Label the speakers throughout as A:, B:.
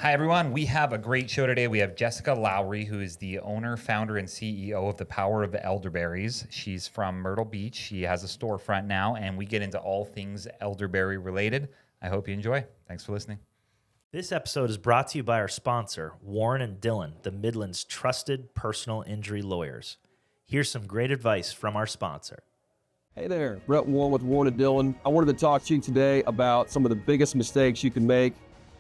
A: Hi, everyone. We have a great show today. We have Jessica Lowery, who is the owner, founder, and CEO of the Power of Elderberries. She's from Myrtle Beach. She has a storefront now, and we get into all things elderberry related. I hope you enjoy. Thanks for listening.
B: This episode is brought to you by our sponsor, Warren and Dillon, the Midland's trusted personal injury lawyers. Here's some great advice from our sponsor.
C: Hey there, Brett Warren with Warren and Dillon. I wanted to talk to you today about some of the biggest mistakes you can make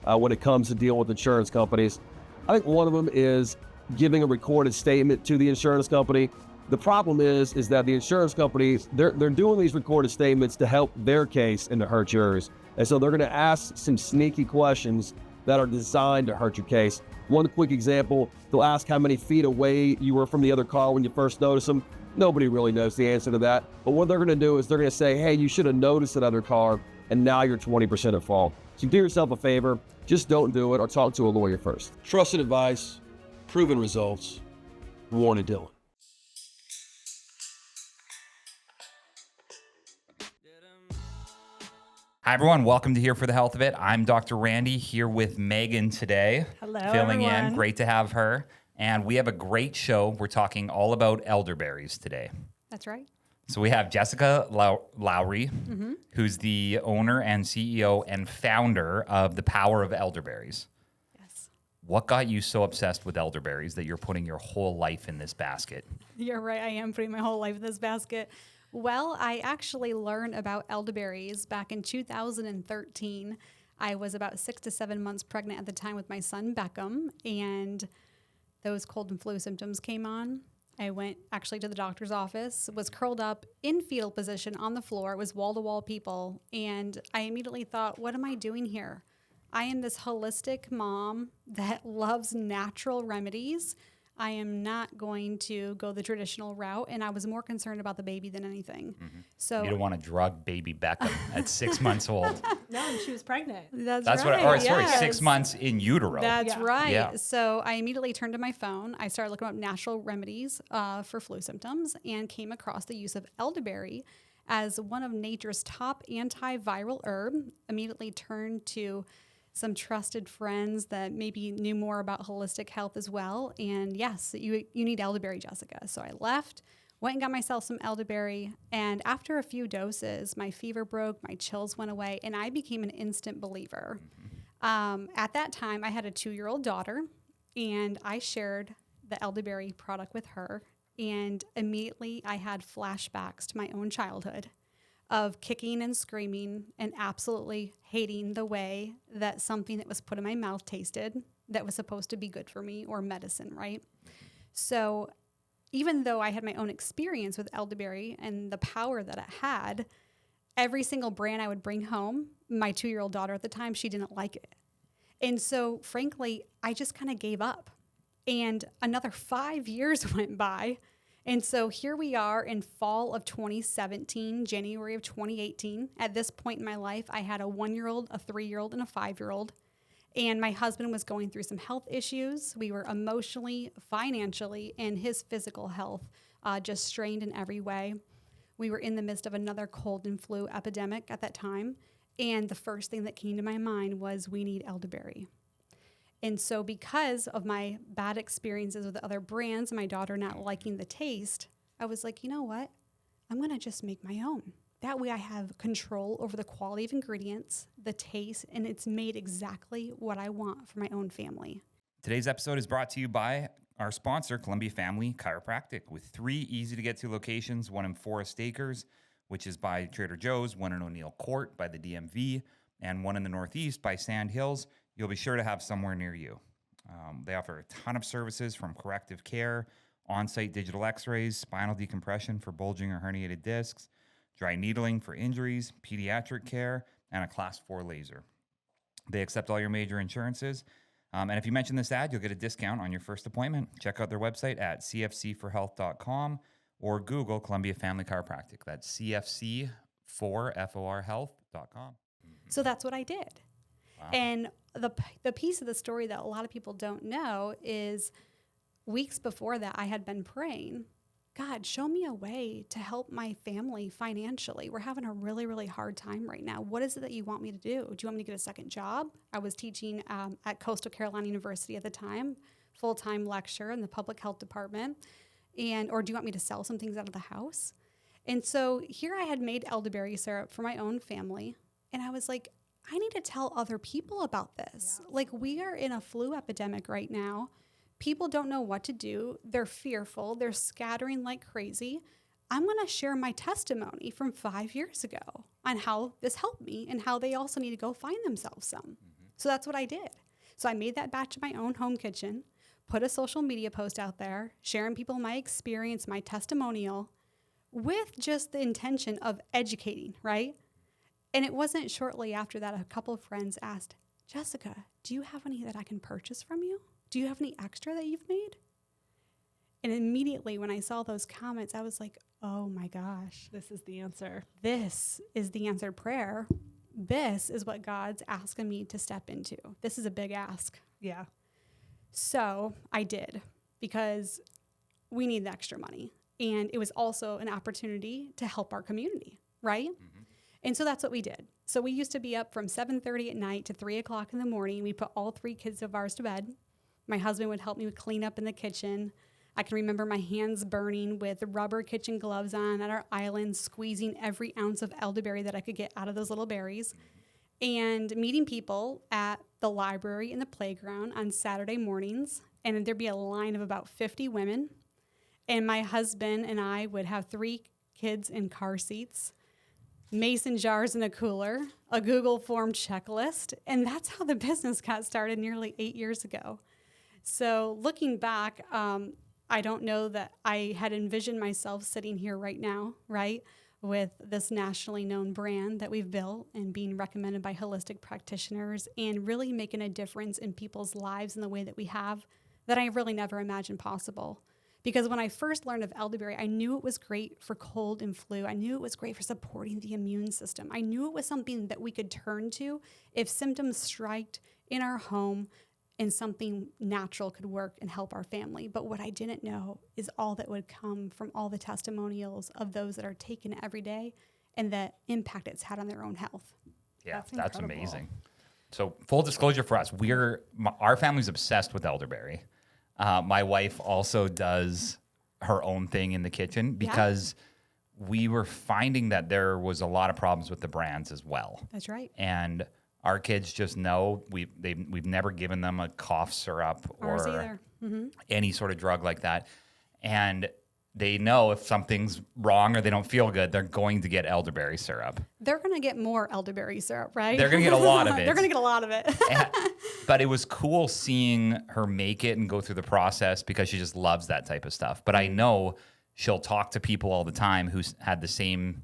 C: when it comes to dealing with insurance companies. I think one of them is giving a recorded statement to the insurance company. The problem is that the insurance companies, they're doing these recorded statements to help their case and to hurt yours. And so they're going to ask some sneaky questions that are designed to hurt your case. One quick example, they'll ask how many feet away you were from the other car when you first noticed them. Nobody really knows the answer to that. But what they're going to do is they're going to say, hey, you should have noticed that other car, and now you're 20% at fault. So do yourself a favor, just don't do it or talk to a lawyer first. Trusted advice, proven results, Warren and Dillon.
A: Hi, everyone. Welcome to Here for the Health of It. I'm Dr. Randy here with Megan today.
D: Hello,
A: filling
D: everyone.
A: in. Great to have her. And we have a great show. We're talking all about elderberries today.
D: That's right.
A: So we have Jessica Lowery, who's the owner and CEO and founder of the Power of Elderberries.
D: Yes.
A: What got you so obsessed with elderberries that you're putting your whole life in this basket?
D: You're right. I am putting my whole life in this basket. Well, I actually learned about elderberries back in 2013. I was about 6 to 7 months pregnant at the time with my son, Beckham, and those cold and flu symptoms came on. I went actually to the doctor's office, was curled up in fetal position on the floor. It was wall-to-wall people. And I immediately thought, what am I doing here? I am this holistic mom that loves natural remedies. I am not going to go the traditional route. And I was more concerned about the baby than anything.
A: Mm-hmm.
D: So
A: You don't want to drug baby Beckham at 6 months old.
E: No, and she was pregnant.
D: That's
A: What,
D: right.
A: or sorry,
D: yes.
A: 6 months in utero.
D: That's
E: Yeah.
D: right.
A: Yeah.
D: So I immediately turned to my phone. I started looking up natural remedies for flu symptoms and came across the use of elderberry as one of nature's top antiviral herb. Immediately turned to some trusted friends that maybe knew more about holistic health as well. And yes, you need elderberry, Jessica. So I left, went and got myself some elderberry. And after a few doses, my fever broke, my chills went away, and I became an instant believer. At that time, I had a 2-year-old daughter, and I shared the elderberry product with her. And immediately I had flashbacks to my own childhood of kicking and screaming and absolutely hating the way that something that was put in my mouth tasted that was supposed to be good for me, or medicine, right? So even though I had my own experience with elderberry and the power that it had, every single brand I would bring home, my 2-year-old daughter at the time, she didn't like it. And so frankly, I just kind of gave up. And another 5 years went by. And so here we are in fall of 2017, January of 2018. At this point in my life, I had a 1-year-old, a 3-year-old, and a 5-year-old. And my husband was going through some health issues. We were emotionally, financially, and his physical health just strained in every way. We were in the midst of another cold and flu epidemic at that time. And the first thing that came to my mind was, we need elderberry. And so because of my bad experiences with other brands, my daughter not liking the taste, I was like, you know what? I'm going to just make my own. That way I have control over the quality of ingredients, the taste, and it's made exactly what I want for my own family.
A: Today's episode is brought to you by our sponsor, Columbia Family Chiropractic, with 3 easy-to-get-to locations, one in Forest Acres, which is by Trader Joe's, one in O'Neill Court by the DMV, and one in the Northeast by Sand Hills. You'll be sure to have somewhere near you. They offer a ton of services from corrective care, on-site digital x-rays, spinal decompression for bulging or herniated discs, dry needling for injuries, pediatric care, and a Class 4 laser. They accept all your major insurances. And if you mention this ad, you'll get a discount on your first appointment. Check out their website at cfc4health.com or Google Columbia Family Chiropractic. That's cfc4health.com.
D: So that's what I did.
A: Wow.
D: And the piece of the story that a lot of people don't know is weeks before that, I had been praying, God, show me a way to help my family financially. We're having a really, really hard time right now. What is it that you want me to do? Do you want me to get a second job? I was teaching at Coastal Carolina University at the time, full-time lecture in the public health department. Or do you want me to sell some things out of the house? And so here I had made elderberry syrup for my own family. And I was like, I need to tell other people about this. Yeah. Like, we are in a flu epidemic right now. People don't know what to do. They're fearful. They're scattering like crazy. I'm going to share my testimony from 5 years ago on how this helped me and how they also need to go find themselves some. Mm-hmm. So that's what I did. So I made that batch in my own home kitchen, put a social media post out there, sharing people my experience, my testimonial, with just the intention of educating, right? And it wasn't shortly after that a couple of friends asked, Jessica, do you have any that I can purchase from you? Do you have any extra that you've made? And immediately when I saw those comments, I was like, oh my gosh.
E: This is the answer.
D: This is the answered prayer. This is what God's asking me to step into. This is a big ask.
E: Yeah.
D: So I did, because we need the extra money. And it was also an opportunity to help our community, right? Mm-hmm. And so that's what we did. So we used to be up from 7:30 at night to 3 o'clock in the morning. We put all 3 kids of ours to bed. My husband would help me with clean up in the kitchen. I can remember my hands burning with rubber kitchen gloves on at our island, squeezing every ounce of elderberry that I could get out of those little berries, and meeting people at the library and the playground on Saturday mornings. And there'd be a line of about 50 women. And my husband and I would have 3 kids in car seats, mason jars in a cooler, a Google form checklist. And that's how the business got started nearly 8 years ago. So looking back, I don't know that I had envisioned myself sitting here right now, right, with this nationally known brand that we've built and being recommended by holistic practitioners and really making a difference in people's lives in the way that we have, that I really never imagined possible. Because when I first learned of elderberry, I knew it was great for cold and flu. I knew it was great for supporting the immune system. I knew it was something that we could turn to if symptoms striked in our home and something natural could work and help our family. But what I didn't know is all that would come from all the testimonials of those that are taking it every day and the impact it's had on their own health.
A: Yeah, that's amazing. So full disclosure for us, our family's obsessed with elderberry. My wife also does her own thing in the kitchen because we were finding that there was a lot of problems with the brands as well.
D: That's right.
A: And our kids just know we've never given them a cough syrup or any sort of drug like that. And they know if something's wrong or they don't feel good, they're going to get elderberry syrup.
D: They're going to get more elderberry syrup, right?
A: They're going to get a lot of it.
D: They're going to get a lot of it.
A: But it was cool seeing her make it and go through the process because she just loves that type of stuff. But I know she'll talk to people all the time who had the same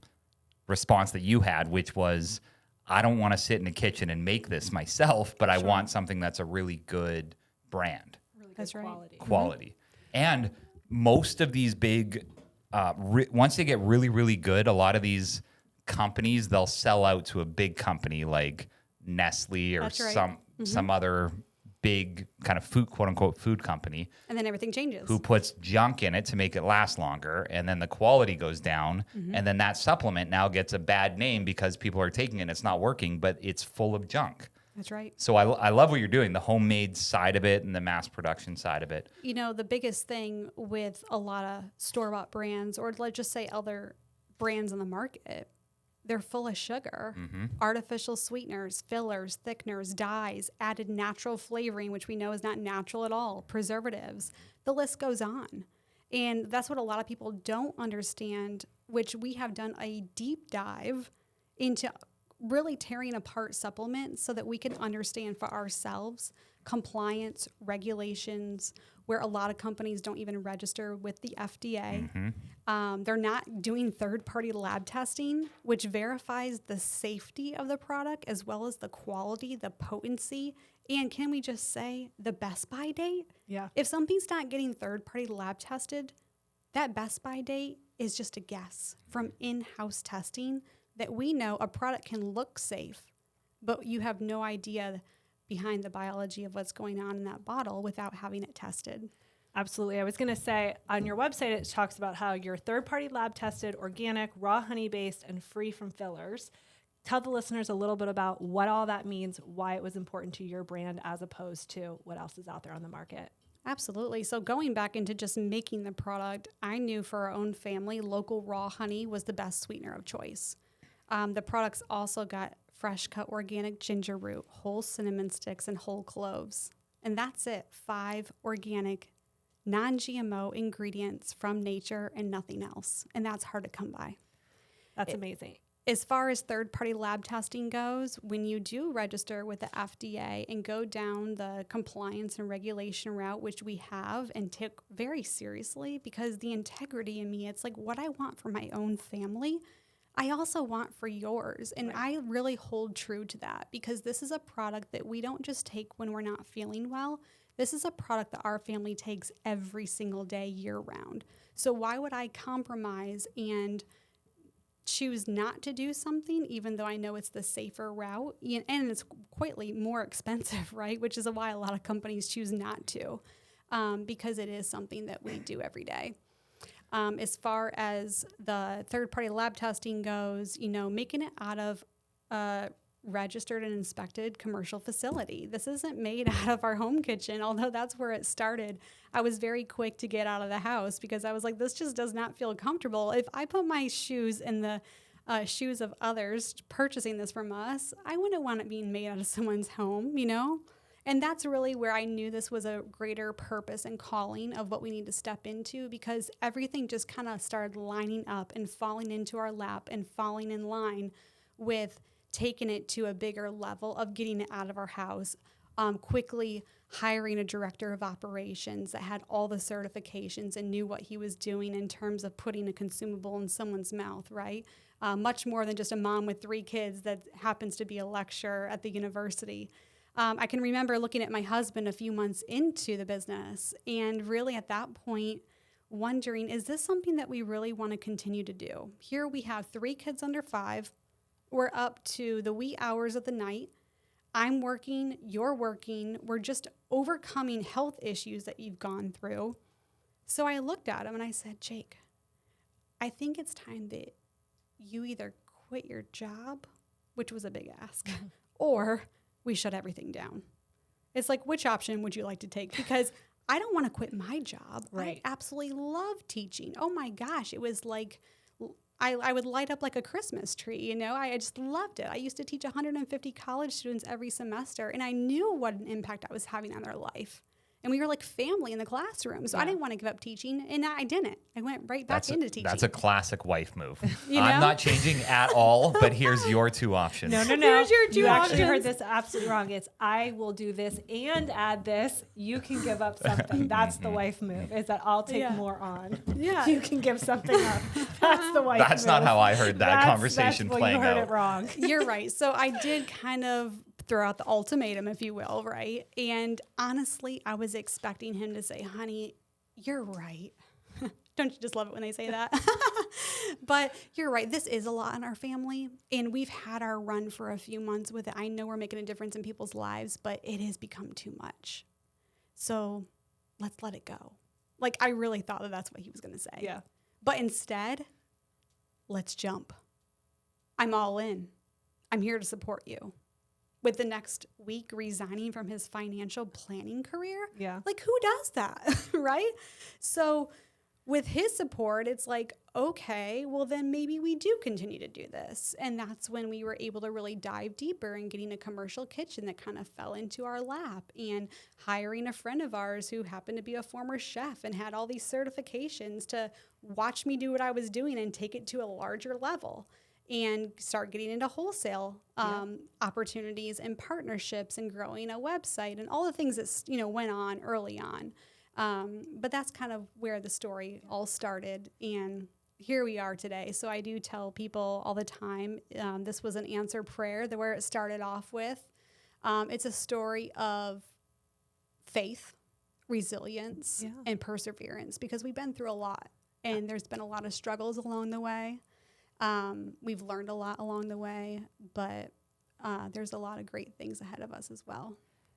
A: response that you had, which was, I don't want to sit in the kitchen and make this myself, but I want something that's a really good brand.
E: Really good
D: that's
E: quality.
D: Right.
A: Quality. Mm-hmm. And most of these big, once they get really, really good, a lot of these companies, they'll sell out to a big company like Nestle or some other big kind of food, quote unquote, food company.
D: And then everything changes.
A: Who puts junk in it to make it last longer. And then the quality goes down. Mm-hmm. And then that supplement now gets a bad name because people are taking it and it's not working, but it's full of junk.
D: That's right.
A: So I love what you're doing, the homemade side of it and the mass production side of it.
D: You know, the biggest thing with a lot of store-bought brands, or let's just say other brands on the market, they're full of sugar, artificial sweeteners, fillers, thickeners, dyes, added natural flavoring, which we know is not natural at all, preservatives. The list goes on. And that's what a lot of people don't understand, which we have done a deep dive into really tearing apart supplements so that we can understand for ourselves compliance, regulations, where a lot of companies don't even register with the FDA. They're not doing third-party lab testing, which verifies the safety of the product as well as the quality, the potency, and can we just say the best buy date?
E: Yeah.
D: If something's not getting third-party lab tested, that best buy date is just a guess from in-house testing that we know a product can look safe, but you have no idea behind the biology of what's going on in that bottle without having it tested.
E: Absolutely. I was going to say on your website, it talks about how you're third-party lab tested, organic, raw honey based, and free from fillers. Tell the listeners a little bit about what all that means, why it was important to your brand as opposed to what else is out there on the market.
D: Absolutely. So going back into just making the product, I knew for our own family, local raw honey was the best sweetener of choice. The products also got fresh cut organic ginger root, whole cinnamon sticks, and whole cloves. And that's it. 5 organic, non-GMO ingredients from nature and nothing else. And that's hard to come by.
E: That's amazing.
D: As far as third-party lab testing goes, when you do register with the FDA and go down the compliance and regulation route, which we have and took very seriously, because the integrity in me, it's like what I want for my own family, I also want for yours. And I really hold true to that, because this is a product that we don't just take when we're not feeling well. This is a product that our family takes every single day, year round. So why would I compromise and choose not to do something, even though I know it's the safer route, and it's quietly more expensive, right? Which is why a lot of companies choose not to, because it is something that we do every day. As far as the third-party lab testing goes, making it out of a registered and inspected commercial facility. This isn't made out of our home kitchen, although that's where it started. I was very quick to get out of the house because I was like, this just does not feel comfortable. If I put my shoes in the shoes of others purchasing this from us, I wouldn't want it being made out of someone's home, And that's really where I knew this was a greater purpose and calling of what we need to step into, because everything just kind of started lining up and falling into our lap and falling in line with taking it to a bigger level of getting it out of our house, quickly hiring a director of operations that had all the certifications and knew what he was doing in terms of putting a consumable in someone's mouth, right? Much more than just a mom with 3 kids that happens to be a lecturer at the university. I can remember looking at my husband a few months into the business and really at that point wondering, is this something that we really want to continue to do? Here we have 3 kids under 5. We're up to the wee hours of the night. I'm working, you're working. We're just overcoming health issues that you've gone through. So I looked at him and I said, Jake, I think it's time that you either quit your job, which was a big ask, or we shut everything down. It's like, which option would you like to take? Because I don't want to quit my job.
E: Right.
D: I absolutely love teaching. Oh my gosh, it was like I would light up like a Christmas tree, I just loved it. I used to teach 150 college students every semester, and I knew what an impact I was having on their life. And we were like family in the classroom. So I didn't want to give up teaching, and I didn't. I went right back into teaching.
A: That's a classic wife move. I'm not changing at all, but here's your 2 options.
E: No.
D: Here's your 2
E: you
D: options.
E: actually heard this absolutely wrong. It's I will do this and add this. You can give up something. That's the wife move, is that I'll take more on.
D: Yeah.
E: You can give something up. That's the wife move.
A: That's not how I heard that conversation playing
E: you heard
A: out.
E: it wrong.
D: You're right. So I did kind of throw out the ultimatum, if you will, right? And honestly, I was expecting him to say, honey, you're right. Don't you just love it when they say that? But you're right. This is a lot in our family, and we've had our run for a few months with it. I know we're making a difference in people's lives, but it has become too much. So let's let it go. Like, I really thought that that's what he was going to say.
E: Yeah.
D: But instead, let's jump. I'm all in. I'm here to support you. With the next week resigning from his financial planning career.
E: Yeah.
D: Like, who does that, right? So with his support, it's like, okay, well, then maybe we do continue to do this. And that's when we were able to really dive deeper in getting a commercial kitchen that kind of fell into our lap, and hiring a friend of ours who happened to be a former chef and had all these certifications to watch me do what I was doing and take it to a larger level, and start getting into wholesale opportunities and partnerships and growing a website and all the things that went on early on. But that's kind of where the story all started, and here we are today. So I do tell people all the time, this was an answered prayer, where it started off with. It's a story of faith, resilience, and perseverance, because we've been through a lot, and there's been a lot of struggles along the way. We've learned a lot along the way, but there's a lot of great things ahead of us as well.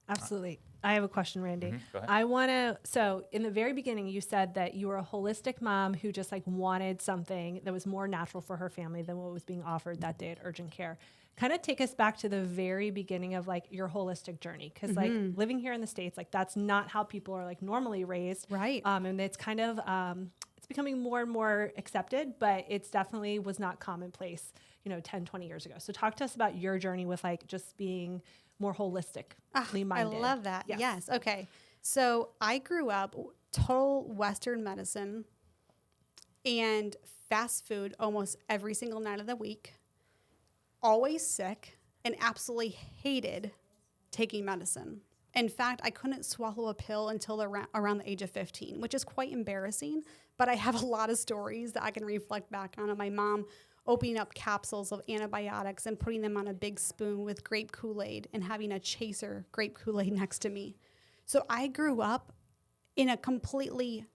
E: Absolutely. I have a question, Randy.
A: Go ahead.
E: I want to, so in the very beginning, you said that you were a holistic mom who just like wanted something that was more natural for her family than what was being offered that day at urgent care. Kind of take us back to the very beginning of like your holistic journey. Cause like living here in the States, like that's not how people are like normally raised.
D: Right.
E: And it's kind of, it's becoming more and more accepted, but it's definitely was not commonplace, 10, 20 years ago. So talk to us about your journey with like just being more holistically minded.
D: I love that.
E: Yes.
D: Yes. Okay. So I grew up total Western medicine and fast food almost every single night of the week, always sick, and absolutely hated taking medicine. In fact, I couldn't swallow a pill until around the age of 15, which is quite embarrassing, but I have a lot of stories that I can reflect back on of my mom opening up capsules of antibiotics and putting them on a big spoon with grape Kool-Aid and having a chaser grape Kool-Aid next to me. So I grew up in a completely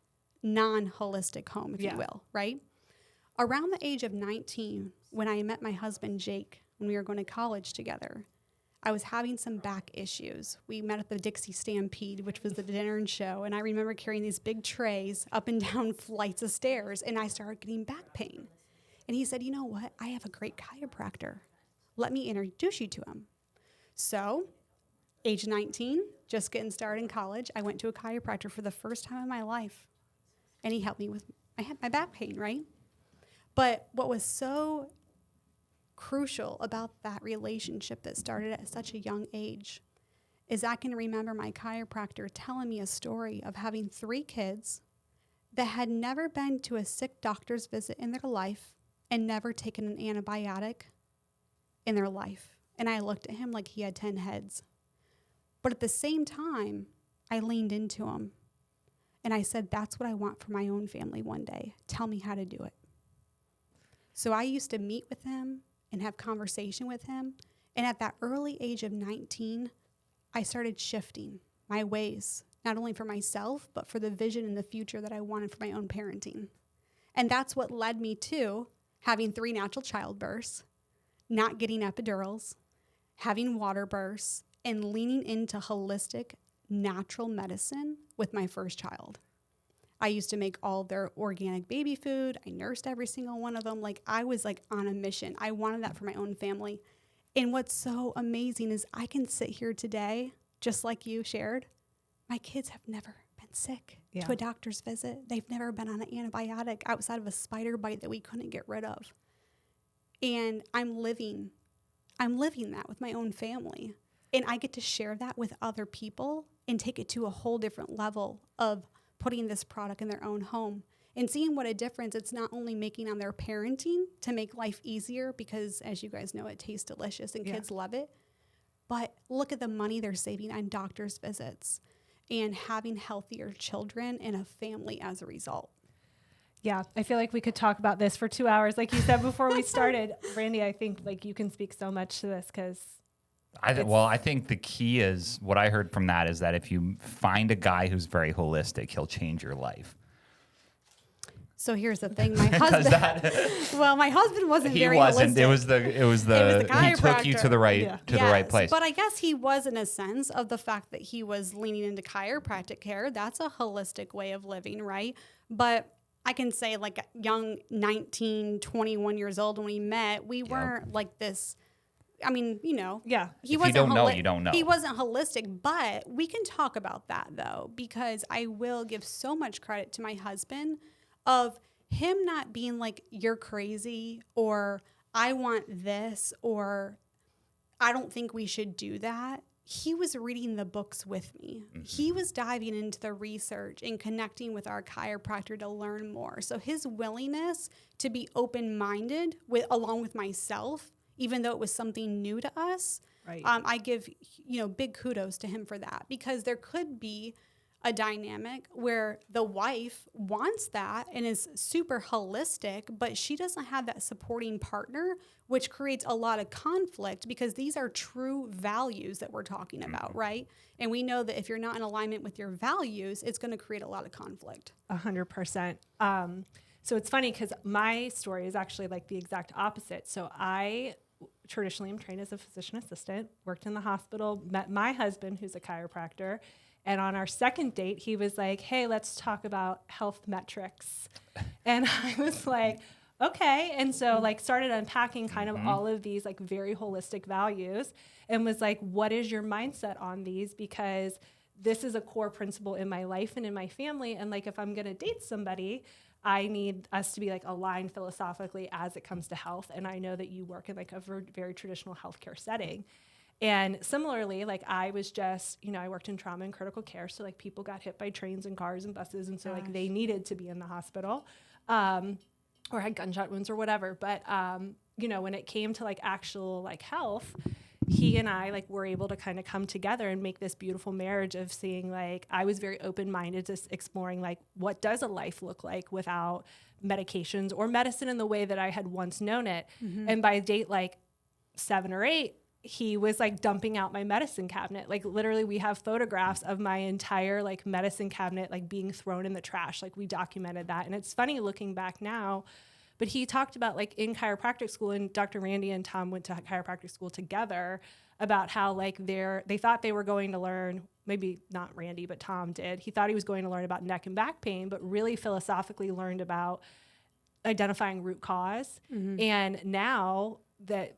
D: non-holistic home, if you will, right? Around the age of 19, when I met my husband, Jake, when we were going to college together, I was having some back issues. We met at the Dixie Stampede, which was the dinner and show, and I remember carrying these big trays up and down flights of stairs, and I started getting back pain. And he said, you know what? I have a great chiropractor. Let me introduce you to him. So, age 19, just getting started in college, I went to a chiropractor for the first time in my life. And he helped me with my back pain, right? But what was so crucial about that relationship that started at such a young age is I can remember my chiropractor telling me a story of having 3 kids that had never been to a sick doctor's visit in their life and never taken an antibiotic in their life. And I looked at him like he had 10 heads. But at the same time, I leaned into him. And I said, that's what I want for my own family one day. Tell me how to do it. So I used to meet with him and have conversation with him. And at that early age of 19, I started shifting my ways, not only for myself, but for the vision and the future that I wanted for my own parenting. And that's what led me to having 3 natural childbirths, not getting epidurals, having water births, and leaning into holistic, natural medicine with my first child. I used to make all their organic baby food. I nursed every single one of them. Like I was like on a mission. I wanted that for my own family. And what's so amazing is I can sit here today, just like you shared. My kids have never been sick to a doctor's visit. They've never been on an antibiotic outside of a spider bite that we couldn't get rid of. And I'm living that with my own family. And I get to share that with other people and take it to a whole different level of putting this product in their own home and seeing what a difference it's not only making on their parenting to make life easier, because as you guys know, it tastes delicious and kids love it. But look at the money they're saving on doctor's visits and having healthier children and a family as a result.
E: Yeah, I feel like we could talk about this for 2 hours. Like you said before we started, Randy, I think like you can speak so much to this because
A: I think the key is what I heard from that is that if you find a guy who's very holistic, he'll change your life.
D: So here's the thing, my husband. Well, my husband wasn't very holistic.
A: It was the he took you to the right place.
D: But I guess he was in a sense of the fact that he was leaning into chiropractic care. That's a holistic way of living, right? But I can say like young 19, 21 years old when we met, we weren't like this. I mean, he wasn't.
A: You don't know, you don't know.
D: He wasn't holistic, but we can talk about that though, because I will give so much credit to my husband of him not being like, you're crazy, or I want this, or I don't think we should do that. He was reading the books with me. Mm-hmm. He was diving into the research and connecting with our chiropractor to learn more. So his willingness to be open-minded along with myself, even though it was something new to us, right. I give big kudos to him for that, because there could be a dynamic where the wife wants that and is super holistic, but she doesn't have that supporting partner, which creates a lot of conflict because these are true values that we're talking about, right? And we know that if you're not in alignment with your values, it's going to create a lot of conflict.
E: 100%. So it's funny because my story is actually like the exact opposite. So I traditionally am trained as a physician assistant, worked in the hospital, met my husband, who's a chiropractor. And on our second date, he was like, hey, let's talk about health metrics. And I was like, okay. And so like started unpacking kind of all of these like very holistic values and was like, what is your mindset on these? Because this is a core principle in my life and in my family. And like, if I'm going to date somebody, I need us to be like aligned philosophically as it comes to health. And I know that you work in like a very traditional healthcare setting. And similarly, like I was just, I worked in trauma and critical care. So like people got hit by trains and cars and buses. And so like they needed to be in the hospital or had gunshot wounds or whatever. But, when it came to like actual like health, he and I like were able to kind of come together and make this beautiful marriage of seeing like, I was very open-minded to exploring like, what does a life look like without medications or medicine in the way that I had once known it. And by date like 7 or 8, he was like dumping out my medicine cabinet. Like literally we have photographs of my entire like medicine cabinet, like being thrown in the trash. Like we documented that. And it's funny looking back now, but he talked about like in chiropractic school, and Dr. Randy and Tom went to chiropractic school together, about how like they thought they were going to learn, maybe not Randy, but Tom did. He thought he was going to learn about neck and back pain, but really philosophically learned about identifying root cause. And now that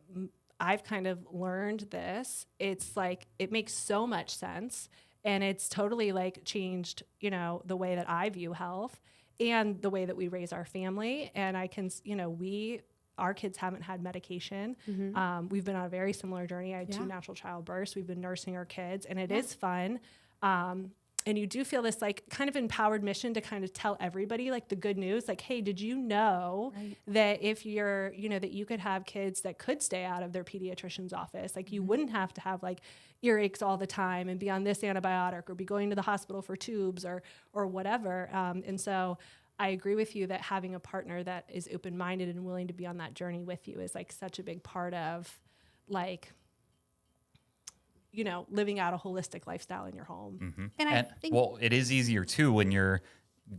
E: I've kind of learned this, it's like, it makes so much sense. And it's totally like changed, the way that I view health and the way that we raise our family. And I can, our kids haven't had medication. We've been on a very similar journey. I had 2 natural childbirths. We've been nursing our kids, and it is fun. And you do feel this like kind of empowered mission to kind of tell everybody like the good news, like, hey, did you know that if you're, that you could have kids that could stay out of their pediatrician's office, like you wouldn't have to have like earaches all the time and be on this antibiotic or be going to the hospital for tubes or whatever. And so I agree with you that having a partner that is open-minded and willing to be on that journey with you is like such a big part of like, living out a holistic lifestyle in your home.
D: And I think,
A: well, it is easier too when you're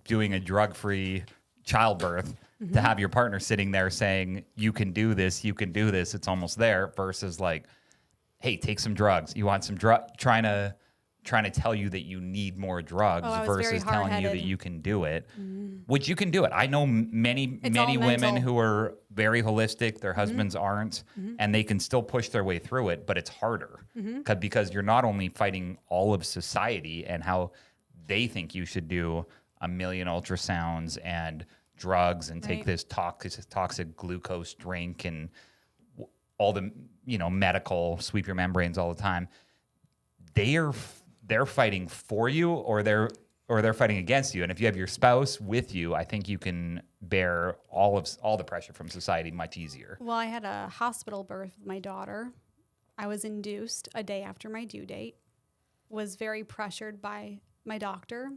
A: doing a drug-free childbirth to have your partner sitting there saying, you can do this, it's almost there, versus like, hey, take some drugs. You want some trying to tell you that you need more drugs versus telling you that you can do it, which you can do it. I know many women who are very holistic, their husbands aren't, and they can still push their way through it, but it's harder because you're not only fighting all of society and how they think you should do a million ultrasounds and drugs and take this toxic glucose drink and all the, medical sweep your membranes all the time. They're fighting for you or they're fighting against you. And if you have your spouse with you, I think you can bear all the pressure from society much easier.
D: well, I had a hospital birth with my daughter. I was induced a day after my due date, was very pressured by my doctor,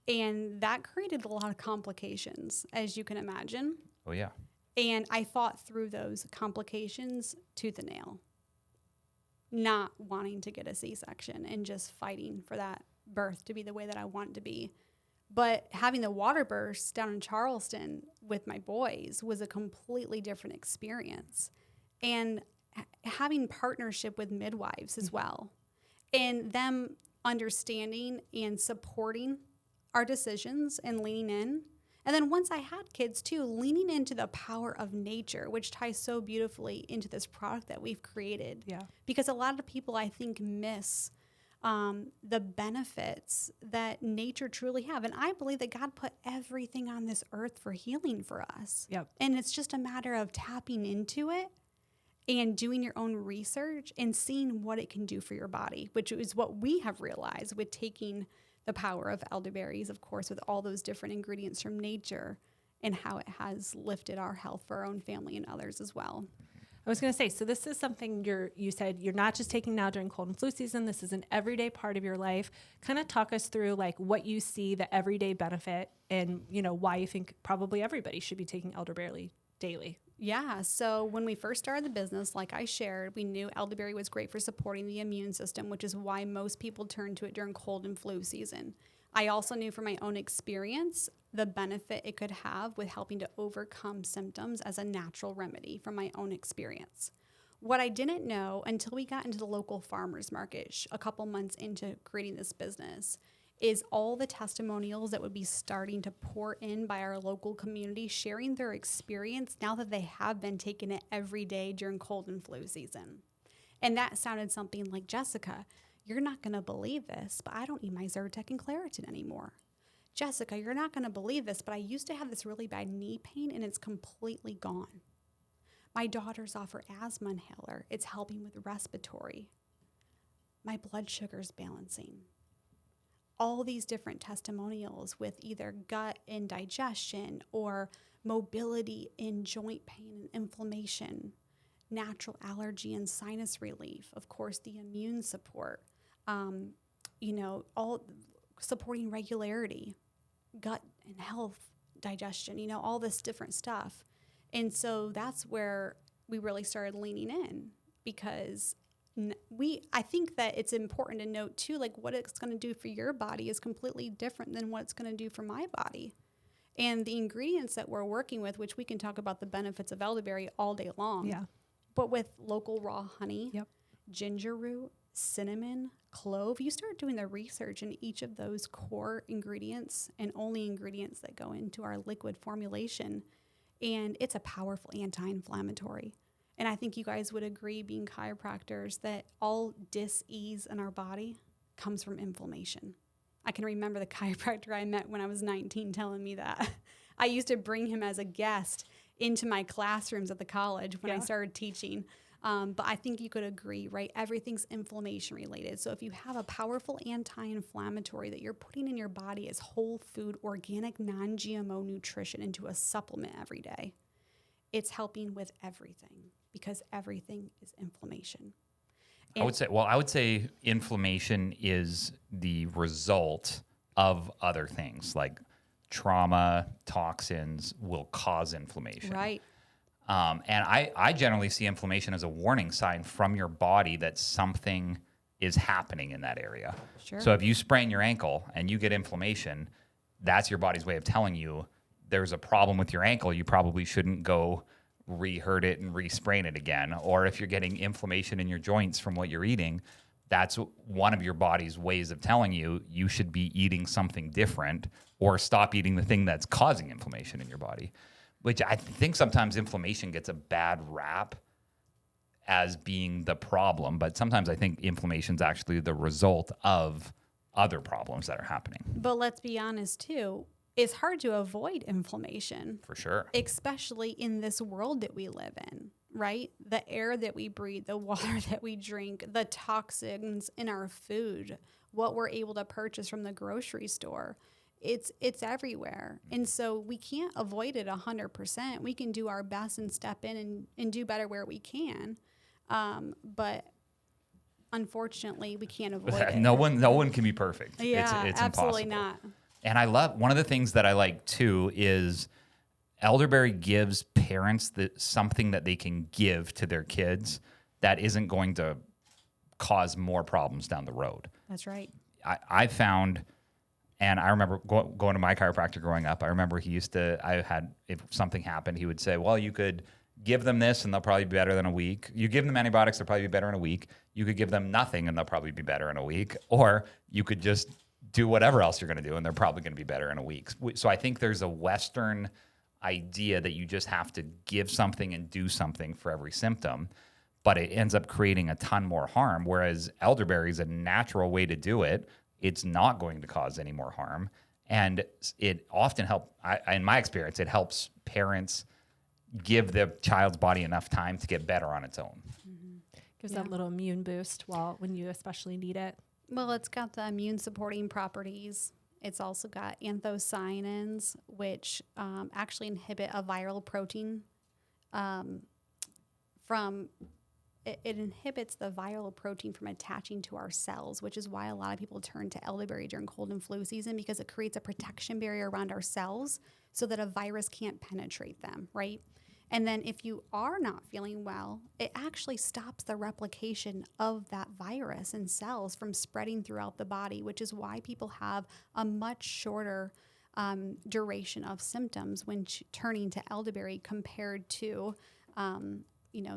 D: and that created a lot of complications, as you can imagine.
A: Oh, yeah.
D: And I fought through those complications tooth and nail, not wanting to get a C-section and just fighting for that birth to be the way that I want it to be. But having the water burst down in Charleston with my boys was a completely different experience. And having partnership with midwives as well, and them understanding and supporting our decisions and leaning in. And then once I had kids too, leaning into the power of nature, which ties so beautifully into this product that we've created.
E: Yeah.
D: Because a lot of people, I think, miss the benefits that nature truly have. And I believe that God put everything on this earth for healing for us.
E: Yep.
D: And it's just a matter of tapping into it and doing your own research and seeing what it can do for your body, which is what we have realized with taking the power of elderberries, of course, with all those different ingredients from nature and how it has lifted our health for our own family and others as well.
E: I was going to say, so this is something you said you're not just taking now during cold and flu season. This is an everyday part of your life. Kind of talk us through like what you see the everyday benefit and, why you think probably everybody should be taking elderberry daily.
D: Yeah, so when we first started the business, like I shared, we knew elderberry was great for supporting the immune system, which is why most people turn to it during cold and flu season. I also knew from my own experience the benefit it could have with helping to overcome symptoms as a natural remedy from my own experience. What I didn't know until we got into the local farmers market a couple months into creating this business is all the testimonials that would be starting to pour in by our local community, sharing their experience now that they have been taking it every day during cold and flu season. And that sounded something like, Jessica, you're not going to believe this, but I don't need my Zyrtec and Claritin anymore. Jessica, you're not going to believe this, but I used to have this really bad knee pain and it's completely gone. My daughter's off her asthma inhaler. It's helping with respiratory. My blood sugar's balancing. All these different testimonials with either gut and digestion or mobility in joint pain and inflammation, natural allergy and sinus relief, of course, the immune support, all supporting regularity, gut and health, digestion, all this different stuff. And so that's where we really started leaning in, because I think that it's important to note too, like what it's going to do for your body is completely different than what it's going to do for my body. And the ingredients that we're working with, which we can talk about the benefits of elderberry all day long.
E: Yeah.
D: But with local raw honey,
E: Yep.
D: ginger root, cinnamon, clove, you start doing the research in each of those core ingredients and only ingredients that go into our liquid formulation. And it's a powerful anti-inflammatory. And I think you guys would agree, being chiropractors, that all dis-ease in our body comes from inflammation. I can remember the chiropractor I met when I was 19 telling me that. I used to bring him as a guest into my classrooms at the college when I started teaching. But I think you could agree, right? Everything's inflammation related. So if you have a powerful anti-inflammatory that you're putting in your body as whole food, organic, non-GMO nutrition into a supplement every day, it's helping with everything, because everything is inflammation.
A: I would say inflammation is the result of other things, like trauma, toxins will cause inflammation.
D: Right.
A: And I generally see inflammation as a warning sign from your body that something is happening in that area.
D: Sure.
A: So if you sprain your ankle and you get inflammation, that's your body's way of telling you there's a problem with your ankle. You probably shouldn't go re-hurt it and re-sprain it again. Or if you're getting inflammation in your joints from what you're eating, that's one of your body's ways of telling you you should be eating something different or stop eating the thing that's causing inflammation in your body. Which I think sometimes inflammation gets a bad rap as being the problem, but sometimes I think inflammation is actually the result of other problems that are happening.
D: But let's be honest too, it's hard to avoid inflammation.
A: For sure.
D: Especially in this world that we live in, right? The air that we breathe, the water that we drink, the toxins in our food, what we're able to purchase from the grocery store. It's everywhere. And so we can't avoid it 100%. We can do our best and step in and do better where we can. But unfortunately, we can't avoid it.
A: No one can be perfect.
D: Yeah,
A: it's
D: absolutely
A: impossible.
D: not.
A: And I love, one of the things that I like too is elderberry gives parents something that they can give to their kids that isn't going to cause more problems down the road.
D: That's right.
A: I found, and I remember going to my chiropractor growing up. I remember if something happened, he would say, well, you could give them this and they'll probably be better in a week. You give them antibiotics, they'll probably be better in a week. You could give them nothing and they'll probably be better in a week. Or you could just do whatever else you're going to do and they're probably going to be better in a week. So I think there's a Western idea that you just have to give something and do something for every symptom, but it ends up creating a ton more harm. Whereas elderberry is a natural way to do it. It's not going to cause any more harm. And it often in my experience, it helps parents give the child's body enough time to get better on its own.
E: Mm-hmm. Gives that little immune boost when you especially need it.
D: Well, it's got the immune supporting properties. It's also got anthocyanins, which actually inhibit a viral protein it inhibits the viral protein from attaching to our cells, which is why a lot of people turn to elderberry during cold and flu season, because it creates a protection barrier around our cells so that a virus can't penetrate them, right? And then if you are not feeling well, it actually stops the replication of that virus in cells from spreading throughout the body, which is why people have a much shorter duration of symptoms when turning to elderberry compared to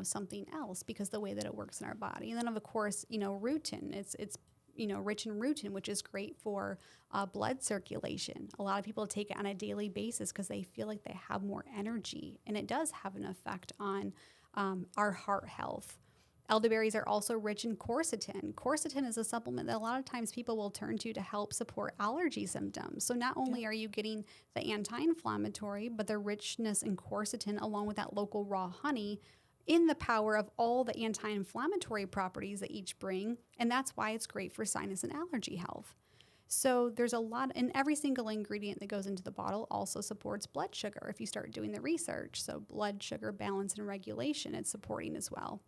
D: something else because the way that it works in our body. And then of course, rutin, it's rich in rutin, which is great for blood circulation. A lot of people take it on a daily basis because they feel like they have more energy, and it does have an effect on our heart health. Elderberries are also rich in quercetin. Quercetin is a supplement that a lot of times people will turn to help support allergy symptoms. So not only are you getting the anti-inflammatory, but the richness in quercetin along with that local raw honey in the power of all the anti-inflammatory properties that each bring. And that's why it's great for sinus and allergy health. So there's a lot, and every single ingredient that goes into the bottle also supports blood sugar if you start doing the research. So blood sugar balance and regulation, it's supporting as well.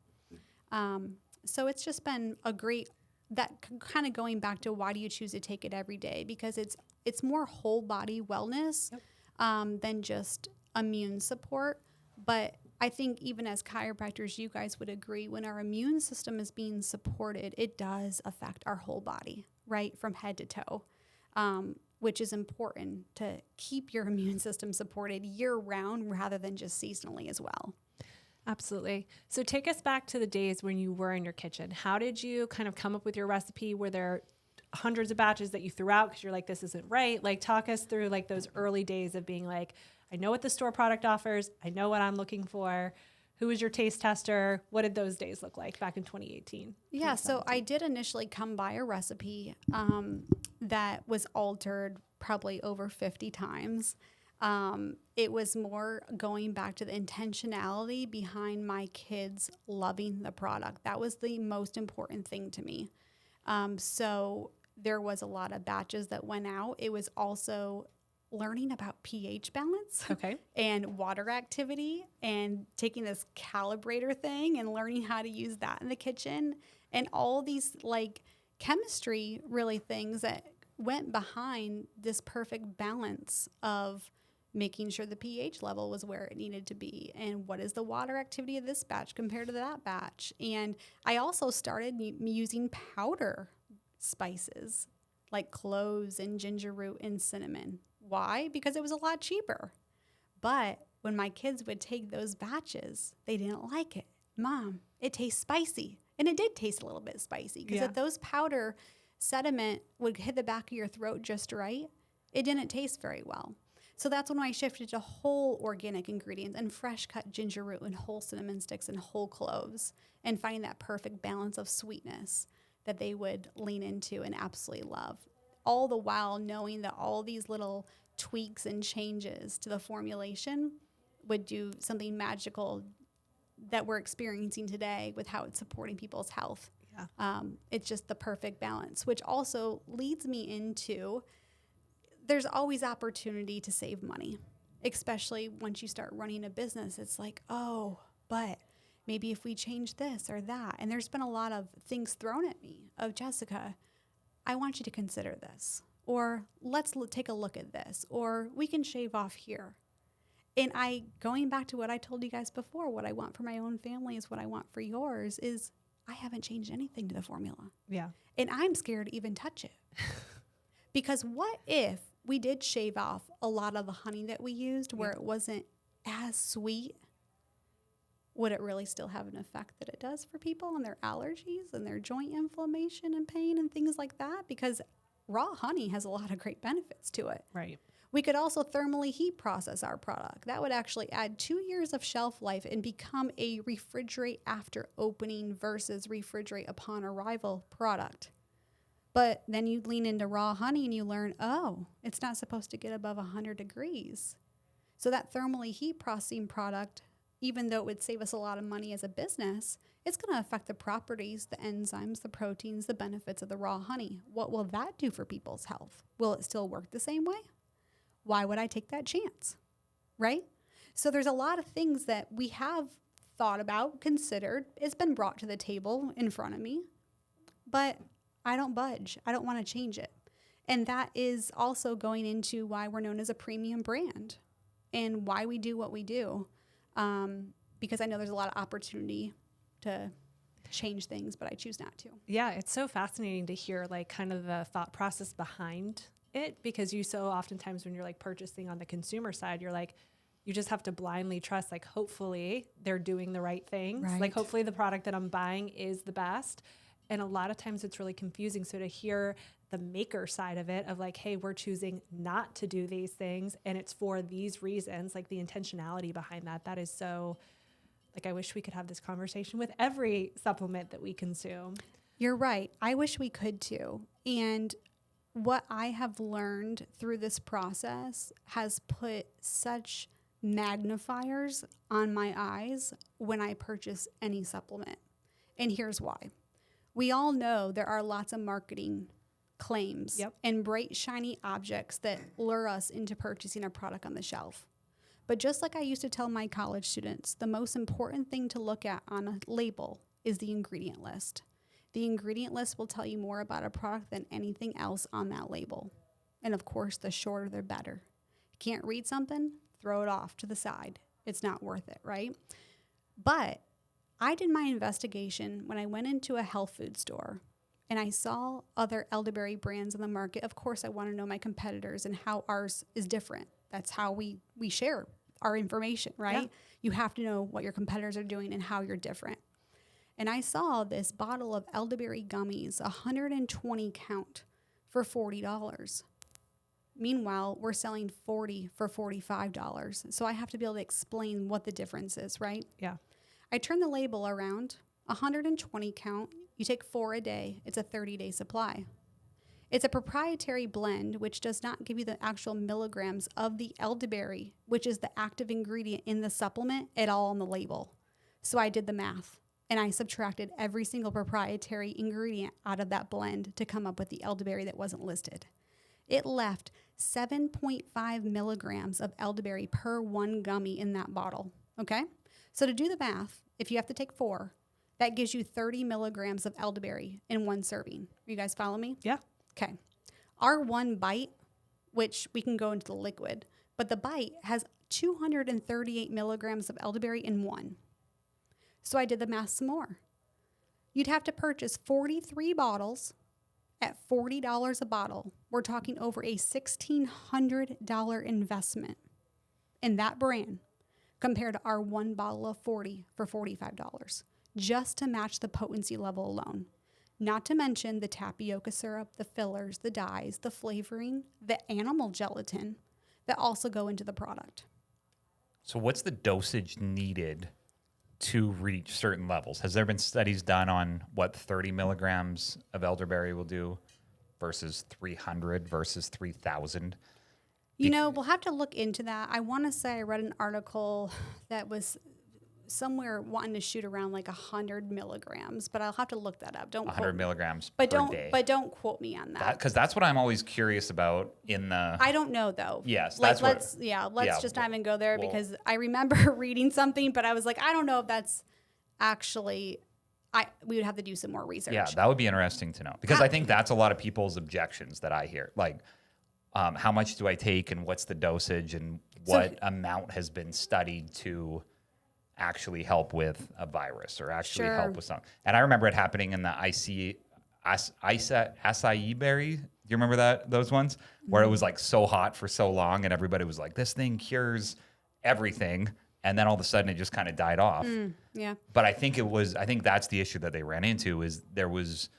D: So it's just been a great, that kind of going back to why do you choose to take it every day? Because it's more whole body wellness than just immune support. But I think even as chiropractors, you guys would agree when our immune system is being supported, it does affect our whole body, right? From head to toe, which is important to keep your immune system supported year round rather than just seasonally as well.
E: Absolutely. So take us back to the days when you were in your kitchen. How did you kind of come up with your recipe? Were there hundreds of batches that you threw out because you're like, this isn't right? Like, talk us through like those early days of being like, I know what the store product offers. I know what I'm looking for. Who was your taste tester? What did those days look like back in 2018?
D: Yeah, so I did initially come by a recipe that was altered probably over 50 times. It was more going back to the intentionality behind my kids loving the product. That was the most important thing to me. So there was a lot of batches that went out. It was also learning about pH balance and water activity and taking this calibrator thing and learning how to use that in the kitchen and all these like chemistry really things that went behind this perfect balance of making sure the pH level was where it needed to be and what is the water activity of this batch compared to that batch. And I also started using powder spices like cloves and ginger root and cinnamon. Why? Because it was a lot cheaper. But when my kids would take those batches, they didn't like it. Mom, it tastes spicy. And it did taste a little bit spicy because if those powder sediment would hit the back of your throat just right, it didn't taste very well. So that's when I shifted to whole organic ingredients and fresh cut ginger root and whole cinnamon sticks and whole cloves and finding that perfect balance of sweetness that they would lean into and absolutely love. All the while knowing that all these little tweaks and changes to the formulation would do something magical that we're experiencing today with how it's supporting people's health. Yeah. It's just the perfect balance, which also leads me into there's always opportunity to save money, especially once you start running a business. It's like, oh, but maybe if we change this or that. And there's been a lot of things thrown at me of, Jessica, I want you to consider this, or let's take a look at this, or we can shave off here. And going back to what I told you guys before, what I want for my own family is what I want for yours is I haven't changed anything to the formula. Yeah. And I'm scared to even touch it. Because what if we did shave off a lot of the honey that we used where it wasn't as sweet? Would it really still have an effect that it does for people and their allergies and their joint inflammation and pain and things like that? Because raw honey has a lot of great benefits to it. Right. We could also thermally heat process our product. That would actually add 2 years of shelf life and become a refrigerate after opening versus refrigerate upon arrival product. But then you lean into raw honey and you learn, oh, it's not supposed to get above 100 degrees. So that thermally heat processing product, even though it would save us a lot of money as a business, it's going to affect the properties, the enzymes, the proteins, the benefits of the raw honey. What will that do for people's health? Will it still work the same way? Why would I take that chance? Right? So there's a lot of things that we have thought about, considered. It's been brought to the table in front of me, but I don't budge. I don't want to change it. And that is also going into why we're known as a premium brand and why we do what we do. Because I know there's a lot of opportunity to change things, but I choose not to.
E: Yeah, it's so fascinating to hear like kind of the thought process behind it, because you so oftentimes when you're like purchasing on the consumer side, you're like, you just have to blindly trust, like, hopefully they're doing the right things.
D: Right.
E: Like, hopefully the product that I'm buying is the best. And a lot of times it's really confusing. So to hear the maker side of it, of like, hey, we're choosing not to do these things, and it's for these reasons, like the intentionality behind that, that is so, like, I wish we could have this conversation with every supplement that we consume.
D: You're right. I wish we could too. And what I have learned through this process has put such magnifiers on my eyes when I purchase any supplement. And here's why. We all know there are lots of marketing claims and bright, shiny objects that lure us into purchasing a product on the shelf. But just like I used to tell my college students, the most important thing to look at on a label is the ingredient list. The ingredient list will tell you more about a product than anything else on that label. And of course, the shorter the better. Can't read something? Throw it off to the side. It's not worth it, right? But I did my investigation when I went into a health food store and I saw other elderberry brands in the market. Of course, I want to know my competitors and how ours is different. That's how we share our information, right?
E: Yeah.
D: You have to know what your competitors are doing and how you're different. And I saw this bottle of elderberry gummies, 120 count, for $40. Meanwhile, we're selling 40 for $45. So I have to be able to explain what the difference is, right?
E: Yeah.
D: I turn the label around, 120 count, you take 4 a day, it's a 30-day supply. It's a proprietary blend, which does not give you the actual milligrams of the elderberry, which is the active ingredient in the supplement, at all on the label. So I did the math, and I subtracted every single proprietary ingredient out of that blend to come up with the elderberry that wasn't listed. It left 7.5 milligrams of elderberry per one gummy in that bottle, okay? So to do the math, if you have to take 4, that gives you 30 milligrams of elderberry in one serving. You guys follow me?
E: Yeah.
D: Okay. Our one bite, which we can go into the liquid, but the bite has 238 milligrams of elderberry in one. So I did the math some more. You'd have to purchase 43 bottles at $40 a bottle. We're talking over a $1,600 investment in that brand compared to our one bottle of 40 for $45, just to match the potency level alone. Not to mention the tapioca syrup, the fillers, the dyes, the flavoring, the animal gelatin that also go into the product.
A: So what's the dosage needed to reach certain levels? Has there been studies done on what 30 milligrams of elderberry will do versus 300 versus 3,000?
D: You know, we'll have to look into that. I want to say I read an article that was somewhere wanting to shoot around like 100 milligrams, but I'll have to look that up. Don't
A: 100
D: quote
A: milligrams
D: but
A: per
D: don't,
A: day.
D: But don't quote me on that.
A: Because that's what I'm always curious about in the...
D: I don't know though.
A: Yes,
D: like
A: that's what-
D: let's just not even go there
A: well-
D: because I remember reading something, but I was like, I don't know if that's actually. We would have to do some more research.
A: Yeah, that would be interesting to know. Because I think that's a lot of people's objections that I hear. Like, how much do I take and what's the dosage and what amount has been studied to actually help with a virus or actually help with something. And I remember it happening in the acai berry. Do you remember those ones? Where it was like so hot for so long and everybody was like, this thing cures everything. And then all of a sudden it just kind of died off.
D: Yeah.
A: But I think that's the issue that they ran into is there was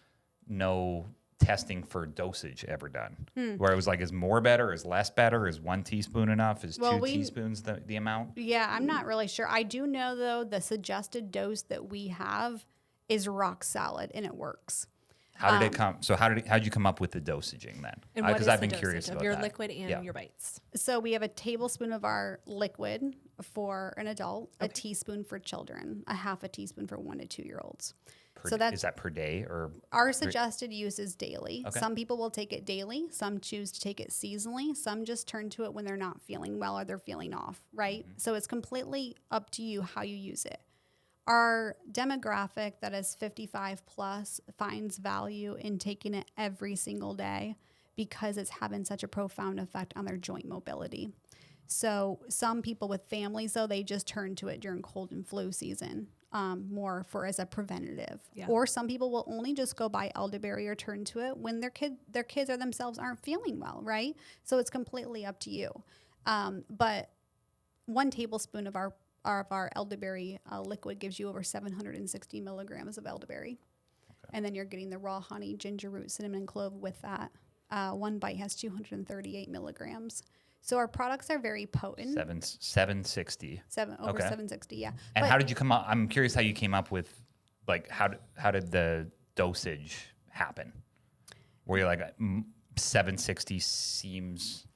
A: no testing for dosage ever done. Where it was like, is more better? Is less better? Is 1 teaspoon enough? Is 2 teaspoons the amount?
D: Yeah, I'm not really sure. I do know, though, the suggested dose that we have is rock solid, and it works.
A: How did it come? So how'd you come up with the dosaging then?
E: And what is
A: I've
E: the
A: been
E: dosage
A: curious
E: of
A: about
E: your
A: that.
E: liquid and your bites?
D: So we have a tablespoon of our liquid for an adult, a teaspoon for children, a half a teaspoon for 1 to 2 year olds.
A: Is that per day or?
D: Our suggested use is daily.
A: Okay.
D: Some people will take it daily. Some choose to take it seasonally. Some just turn to it when they're not feeling well or they're feeling off, right? So it's completely up to you how you use it. Our demographic that is 55 plus finds value in taking it every single day because it's having such a profound effect on their joint mobility. So some people with families, though, they just turn to it during cold and flu season. More for as a preventative, or some people will only just go buy elderberry or turn to it when their kids or themselves aren't feeling well, right? So it's completely up to you. But 1 tablespoon of our elderberry liquid gives you over 760 milligrams of elderberry. Okay. And then you're getting the raw honey, ginger root, cinnamon, and clove with that. 1 bite has 238 milligrams. So our products are very potent.
A: 760.
D: Over 760, yeah.
A: And how did you come up? I'm curious how you came up with, like, how did the dosage happen? Were you like 760 seems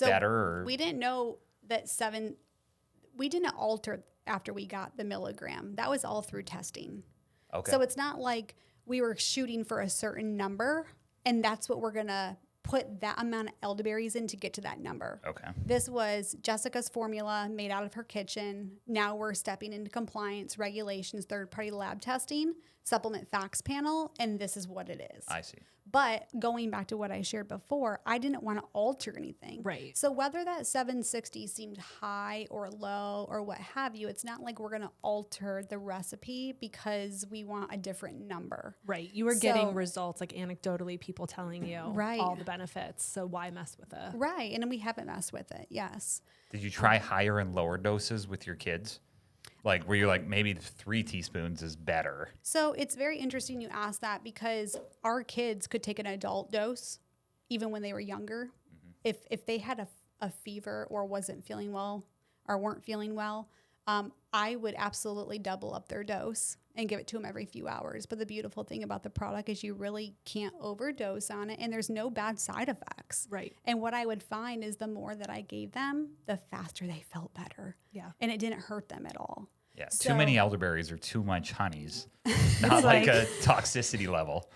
A: better? Or?
D: We didn't know that we didn't alter after we got the milligram. That was all through testing. Okay. So it's not like we were shooting for a certain number and that's what we're going to put that amount of elderberries in to get to that number. Okay. This was Jessica's formula made out of her kitchen. Now we're stepping into compliance, regulations, third-party lab testing, supplement facts panel, and this is what it is.
A: I see.
D: But going back to what I shared before, I didn't want to alter anything.
E: Right.
D: So whether that 760 seemed high or low or what have you, it's not like we're going to alter the recipe because we want a different number.
E: Right. You were getting results, like anecdotally, people telling you all the benefits. So why mess with it?
D: Right. And we haven't messed with it. Yes.
A: Did you try higher and lower doses with your kids? Like, were you like, maybe 3 teaspoons is better?
D: So it's very interesting you ask that because our kids could take an adult dose even when they were younger. Mm-hmm. If they had a fever or wasn't feeling well or weren't feeling well, I would absolutely double up their dose and give it to them every few hours. But the beautiful thing about the product is you really can't overdose on it and there's no bad side effects.
E: Right.
D: And what I would find is the more that I gave them, the faster they felt better.
E: Yeah.
D: And it didn't hurt them at all.
A: Yeah, too many elderberries or too much honeys. Not like a toxicity level.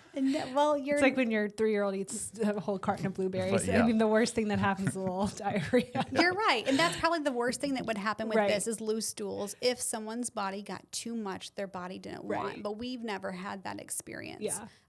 D: Well,
E: it's like when your 3-year-old eats a whole carton of blueberries.
A: But, yeah.
E: I mean, the worst thing that happens is a little diarrhea.
D: You're right. And that's probably the worst thing that would happen with this is loose stools. If someone's body got too much, their body didn't want. But we've never had that experience.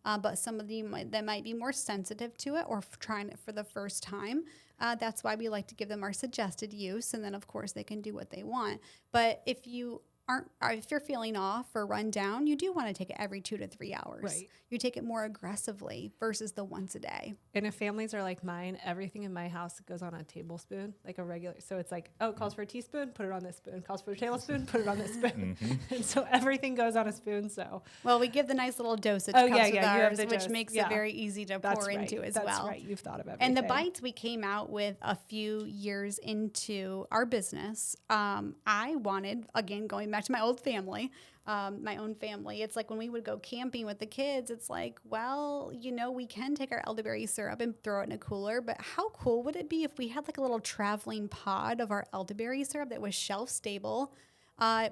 E: Yeah.
D: But some of you that might be more sensitive to it or trying it for the first time. That's why we like to give them our suggested use. And then, of course, they can do what they want. But if you're feeling off or run down, you do want to take it every 2 to 3 hours.
E: Right.
D: You take it more aggressively versus the once a day.
E: And if families are like mine, everything in my house goes on a tablespoon, like a regular. So it's like, it calls for a teaspoon, put it on this spoon. Calls for a tablespoon, put it on this spoon. Mm-hmm. And so everything goes on a spoon. So
D: we give the nice little dosage cups with ours, which
E: dose.
D: makes it very easy to pour into as well.
E: That's right. You've thought of everything.
D: And the bites we came out with a few years into our business. I wanted, again, going back to my old family, my own family, it's like when we would go camping with the kids, it's like, well, we can take our elderberry syrup and throw it in a cooler, but how cool would it be if we had like a little traveling pod of our elderberry syrup that was shelf stable?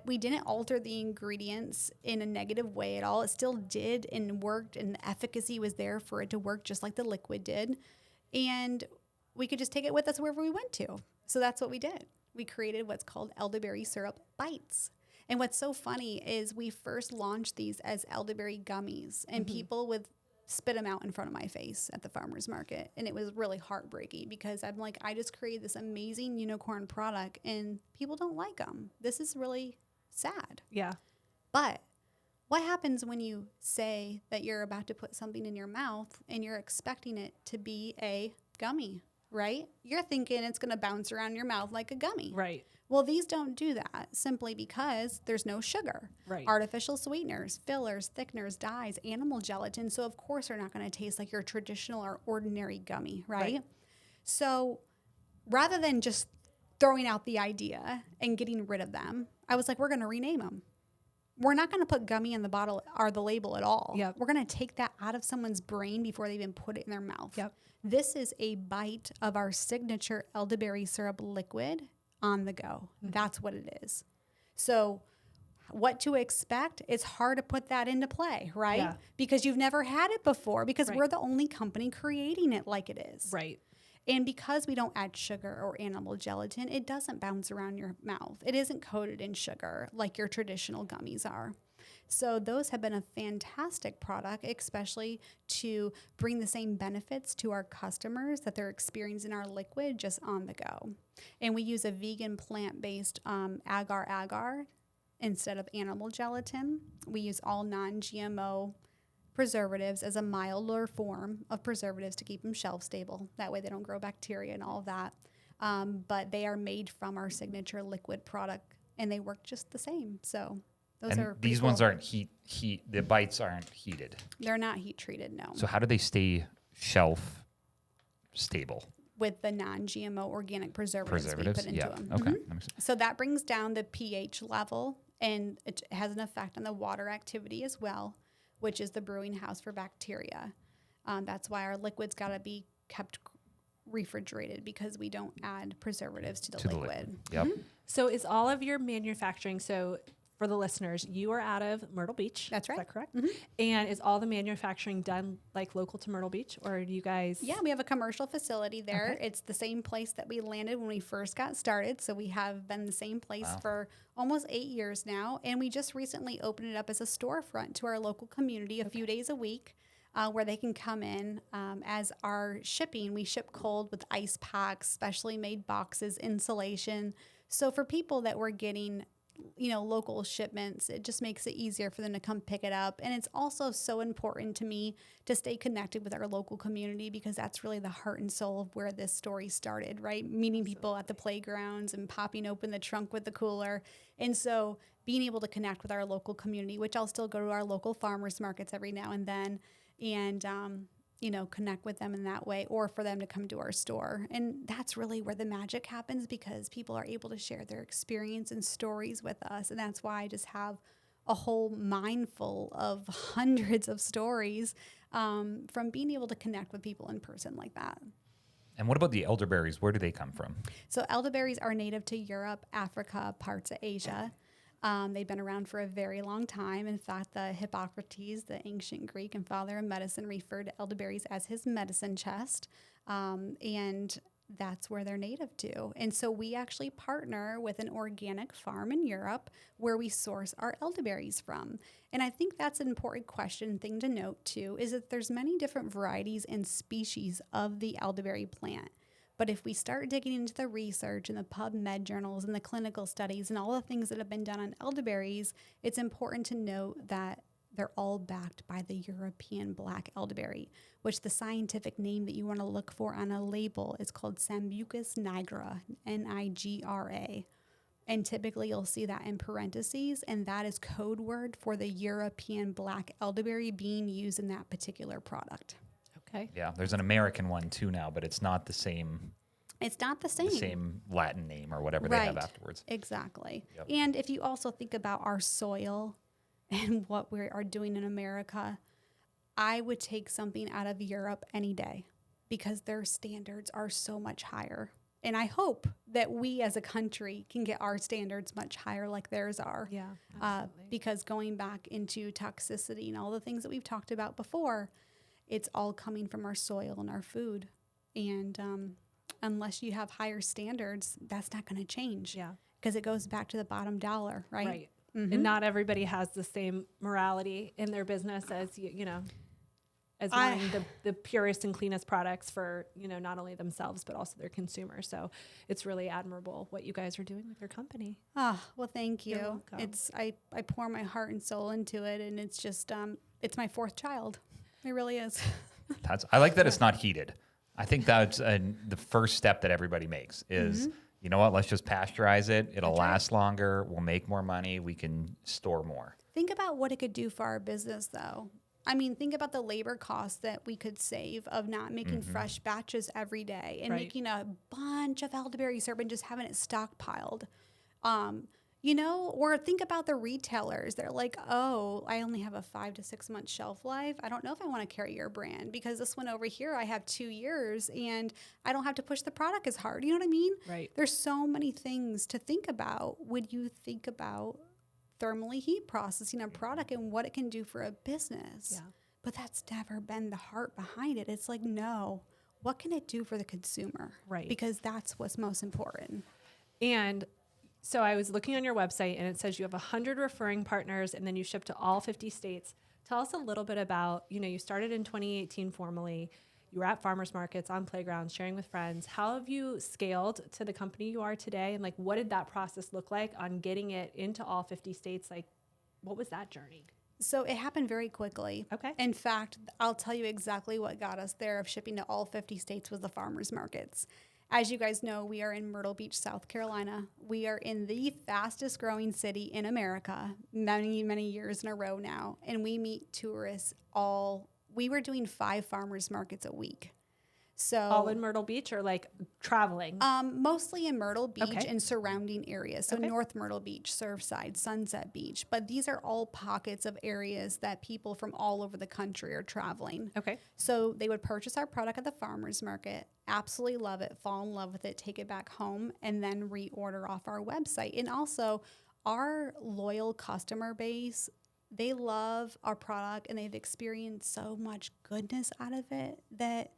D: We didn't alter the ingredients in a negative way at all. It still did and worked, and the efficacy was there for it to work just like the liquid did. And we could just take it with us wherever we went to. So that's what we did. We created what's called elderberry syrup bites. And what's so funny is we first launched these as elderberry gummies, and people would spit them out in front of my face at the farmer's market. And it was really heartbreaking because I'm like, I just created this amazing unicorn product and people don't like them. This is really sad.
E: Yeah.
D: But what happens when you say that you're about to put something in your mouth and you're expecting it to be a gummy, right? You're thinking it's going to bounce around your mouth like a gummy.
E: Right.
D: Well, these don't do that simply because there's no sugar.
E: Right.
D: Artificial sweeteners, fillers, thickeners, dyes, animal gelatin. So, of course, they're not going to taste like your traditional or ordinary gummy, right? So, rather than just throwing out the idea and getting rid of them, I was like, we're going to rename them. We're not going to put gummy in the bottle or the label at all.
E: Yep.
D: We're going to take that out of someone's brain before they even put it in their mouth.
E: Yep.
D: This is a bite of our signature elderberry syrup liquid on the go. That's what it is. So what to expect, it's hard to put that into play, right?
E: Yeah.
D: Because you've never had it before, because we're the only company creating it like it is.
E: Right.
D: And because we don't add sugar or animal gelatin, it doesn't bounce around your mouth. It isn't coated in sugar like your traditional gummies are. So those have been a fantastic product, especially to bring the same benefits to our customers that they're experiencing our liquid just on the go. And we use a vegan plant-based agar-agar instead of animal gelatin. We use all non-GMO preservatives as a milder form of preservatives to keep them shelf stable. That way they don't grow bacteria and all of that. but they are made from our signature liquid product, and they work just the same. So those
A: And
D: are pretty
A: these ones
D: cool.
A: aren't heat. The bites aren't heated.
D: They're not heat treated, no.
A: So how do they stay shelf stable?
D: With the non-GMO organic preservatives we
A: Preservatives?
D: put into
A: Yeah.
D: them.
A: Okay.
D: Mhm.
A: That makes sense.
D: So that brings down the pH level, and it has an effect on the water activity as well, which is the brewing house for bacteria. That's why our liquids got to be kept refrigerated, because we don't add preservatives to the liquid.
A: Yep.
E: So is all of your manufacturing, so for the listeners, you are out of Myrtle Beach.
D: That's right.
E: Is that correct? And is all the manufacturing done like local to Myrtle Beach, or do you guys?
D: Yeah, we have a commercial facility there.
E: Okay.
D: It's the same place that we landed when we first got started. So we have been the same place for almost 8 years now. And we just recently opened it up as a storefront to our local community a few days a week, where they can come in. As our shipping, we ship cold with ice packs, specially made boxes, insulation. So for people that were getting local shipments, it just makes it easier for them to come pick it up. And it's also so important to me to stay connected with our local community, because that's really the heart and soul of where this story started, right? Meeting people at the playgrounds and popping open the trunk with the cooler. And so being able to connect with our local community, which I'll still go to our local farmers markets every now and then, and connect with them in that way, or for them to come to our store. And that's really where the magic happens, because people are able to share their experience and stories with us. And that's why I just have a whole mind full of hundreds of stories from being able to connect with people in person like that.
A: And what about the elderberries? Where do they come from?
D: So elderberries are native to Europe, Africa, parts of Asia. They've been around for a very long time. In fact, the Hippocrates, the ancient Greek and father of medicine, referred to elderberries as his medicine chest. And that's where they're native to. And so we actually partner with an organic farm in Europe where we source our elderberries from. And I think that's an important thing to note too, is that there's many different varieties and species of the elderberry plant. But if we start digging into the research and the PubMed journals and the clinical studies and all the things that have been done on elderberries, it's important to note that they're all backed by the European black elderberry, which the scientific name that you want to look for on a label is called Sambucus nigra, Nigra. And typically you'll see that in parentheses, and that is code word for the European black elderberry being used in that particular product.
E: Okay.
A: Yeah, there's an American one too now, but it's not the same.
D: It's not the same.
A: The same Latin name or whatever they have afterwards.
D: Exactly.
A: Yep.
D: And if you also think about our soil and what we are doing in America, I would take something out of Europe any day, because their standards are so much higher. And I hope that we as a country can get our standards much higher like theirs are.
E: Yeah, absolutely.
D: Because going back into toxicity and all the things that we've talked about before, it's all coming from our soil and our food. And unless you have higher standards, that's not going to change.
E: Yeah.
D: Because it goes back to the bottom dollar, right?
E: Right. And not everybody has the same morality in their business as, as wanting the purest and cleanest products for, not only themselves, but also their consumers. So it's really admirable what you guys are doing with your company.
D: Oh, well, thank you.
E: You're welcome.
D: I pour my heart and soul into it, and it's just, it's my fourth child. It really is.
A: I like that it's not heated. I think that's the first step that everybody makes is, you know what, let's just pasteurize it. It'll last longer. We'll make more money. We can store more.
D: Think about what it could do for our business, though. I mean, think about the labor costs that we could save of not making fresh batches every day and making a bunch of elderberry syrup and just having it stockpiled. Or think about the retailers. They're like, oh, I only have a 5 to 6 month shelf life. I don't know if I want to carry your brand, because this one over here, I have 2 years and I don't have to push the product as hard. You know what I mean?
E: Right.
D: There's so many things to think about when you think about thermally heat processing a product and what it can do for a business.
E: Yeah.
D: But that's never been the heart behind it. It's like, no, what can it do for the consumer?
E: Right.
D: Because that's what's most important.
E: And so I was looking on your website, and it says you have 100 referring partners, and then you ship to all 50 states. Tell us a little bit about, you started in 2018 formally. You were at farmers markets, on playgrounds, sharing with friends. How have you scaled to the company you are today? And what did that process look like on getting it into all 50 states? What was that journey?
D: So it happened very quickly.
E: Okay.
D: In fact, I'll tell you exactly what got us there of shipping to all 50 states was the farmers markets. As you guys know, we are in Myrtle Beach, South Carolina. We are in the fastest growing city in America, many, many years in a row now. And we meet tourists we were doing 5 farmers markets a week. So
E: All in Myrtle Beach or like traveling?
D: mostly in Myrtle Beach
E: Okay.
D: and surrounding areas. So
E: Okay.
D: North Myrtle Beach, Surfside, Sunset Beach. But these are all pockets of areas that people from all over the country are traveling.
E: Okay.
D: So they would purchase our product at the farmer's market, absolutely love it, fall in love with it, take it back home, and then reorder off our website. And also, our loyal customer base, they love our product and they've experienced so much goodness out of it that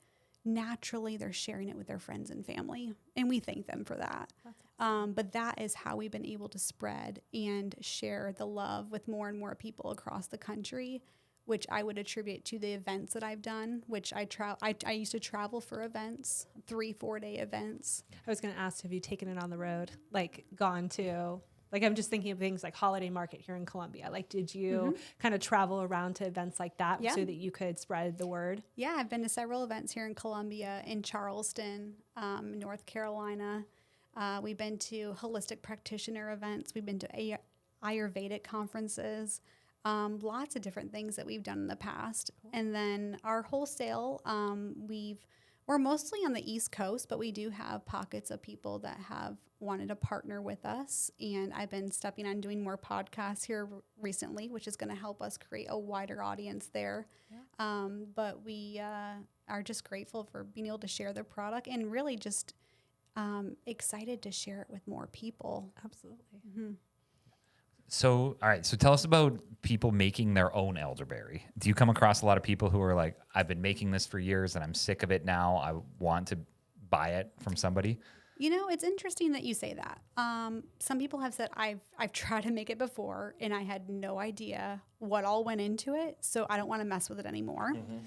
D: naturally they're sharing it with their friends and family. And we thank them for that. But that is how we've been able to spread and share the love with more and more people across the country, which I would attribute to the events that I've done, which I used to travel for events, 3-4 day events.
E: I was going to ask, have you taken it on the road? Like gone to, like, I'm just thinking of things like Holiday Market here in Columbia. Like, did you kind of travel around to events like that
D: Yeah.
E: so that you could spread the word?
D: Yeah, I've been to several events here in Columbia, in Charleston, North Carolina. We've been to holistic practitioner events. We've been to Ayurvedic conferences. Lots of different things that we've done in the past. And then our wholesale, we're mostly on the East Coast, but we do have pockets of people that have wanted to partner with us. And I've been stepping on doing more podcasts here recently, which is going to help us create a wider audience there. Yeah. But we are just grateful for being able to share the product and really just excited to share it with more people.
E: Absolutely.
D: Mm-hmm.
A: So, all right. So tell us about people making their own elderberry. Do you come across a lot of people who are like, I've been making this for years and I'm sick of it now. I want to buy it from somebody?
D: You know, it's interesting that you say that. Some people have said, I've tried to make it before and I had no idea what all went into it, so I don't want to mess with it anymore. Mm-hmm.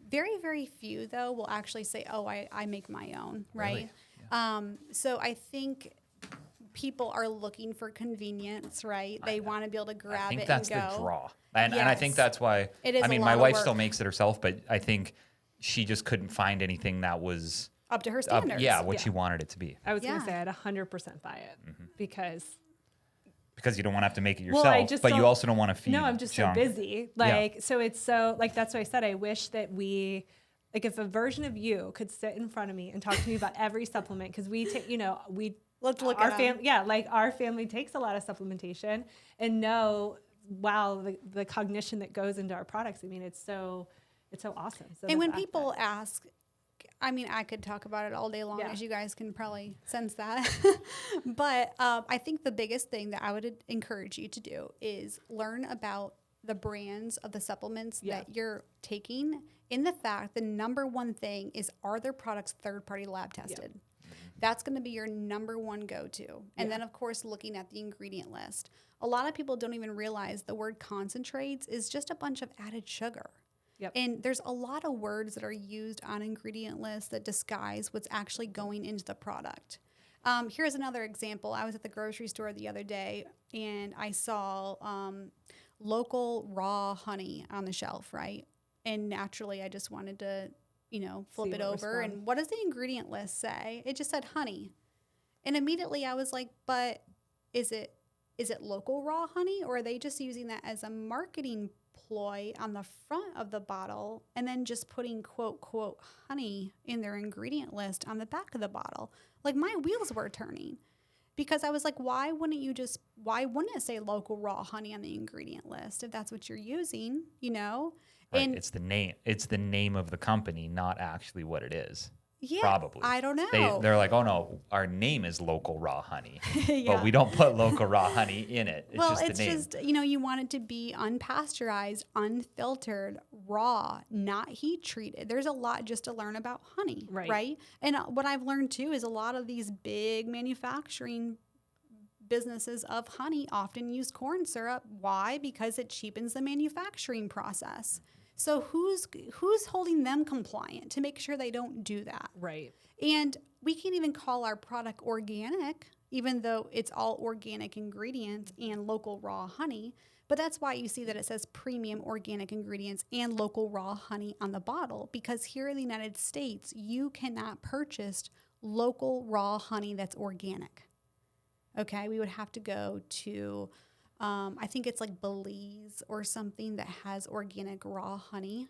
D: Very, very few, though, will actually say, oh, I make my own, right?
A: Really? Yeah.
D: So I think people are looking for convenience, right? They want to be able to grab
A: I think
D: it
A: that's
D: and go.
A: the draw. And I think
D: Yes.
A: that's why,
D: It is
A: I
D: a
A: mean,
D: lot
A: my
D: of
A: wife
D: work.
A: still makes it herself, but I think she just couldn't find anything that was
D: Up to her standards.
A: what she wanted it to be.
E: I was going
D: Yeah.
E: to say I'd 100% buy it because
A: Because you don't want to have to make it
E: Well,
A: yourself,
E: I just
A: but you
E: don't-
A: also don't want to feed
E: no, I'm just
A: junk.
E: so busy. Like, so it's so, like, that's why I said, I wish that we, like, if a version of you could sit in front of me and talk to me about every supplement, because we take,
D: Let's look
E: our
D: at 'em.
E: family, yeah, like our family takes a lot of supplementation and know, wow, the cognition that goes into our products. I mean, it's so awesome. So
D: And
E: the
D: when
E: fact
D: people
E: that-
D: ask, I mean, I could talk about it all day long,
E: Yeah.
D: as you guys can probably sense that. But I think the biggest thing that I would encourage you to do is learn about the brands of the supplements
E: Yeah.
D: that you're taking. In the fact, the number one thing is, are their products third-party lab tested? That's going to be your number one go-to. And then, of course, looking at the ingredient list. A lot of people don't even realize the word concentrates is just a bunch of added sugar.
E: Yep.
D: And there's a lot of words that are used on ingredient lists that disguise what's actually going into the product. Here's another example. I was at the grocery store the other day, and I saw local raw honey on the shelf, right? And naturally, I just wanted to, flip
E: See
D: it
E: what was
D: over.
E: from.
D: And what does the ingredient list say? It just said honey. And immediately I was like, but is it local raw honey, or are they just using that as a marketing ploy on the front of the bottle and then just putting quote, quote, honey in their ingredient list on the back of the bottle? Like, my wheels were turning because I was like, why wouldn't it say local raw honey on the ingredient list if that's what you're using,
A: Right.
D: And
A: It's the name of the company, not actually what it is.
D: yeah,
A: Probably.
D: I don't know.
A: They're like, oh no, our name is local raw honey,
D: Yeah.
A: but we don't put local raw honey in it. It's
D: Well,
A: just
D: it's
A: the name.
D: just, you want it to be unpasteurized, unfiltered, raw, not heat treated. There's a lot just to learn about honey, right? And what I've learned too is a lot of these big manufacturing businesses of honey often use corn syrup. Why? Because it cheapens the manufacturing process. So who's holding them compliant to make sure they don't do that?
E: Right.
D: And we can't even call our product organic, even though it's all organic ingredients and local raw honey. But that's why you see that it says premium organic ingredients and local raw honey on the bottle, because here in the United States, you cannot purchase local raw honey that's organic. Okay, we would have to go to, I think it's like Belize or something that has organic raw honey.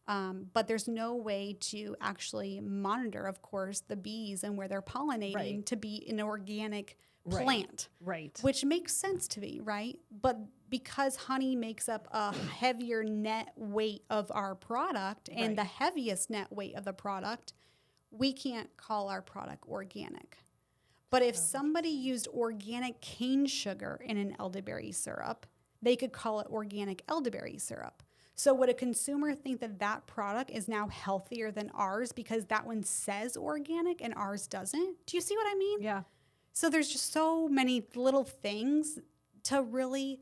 D: But there's no way to actually monitor, of course, the bees and where they're pollinating to be an organic plant.
E: Right.
D: Which makes sense to me, right? But because honey makes up a heavier net weight of our product and the heaviest net weight of the product, we can't call our product organic. But if somebody used organic cane sugar in an elderberry syrup, they could call it organic elderberry syrup. So would a consumer think that that product is now healthier than ours because that one says organic and ours doesn't? Do you see what I mean?
E: Yeah.
D: So there's just so many little things to really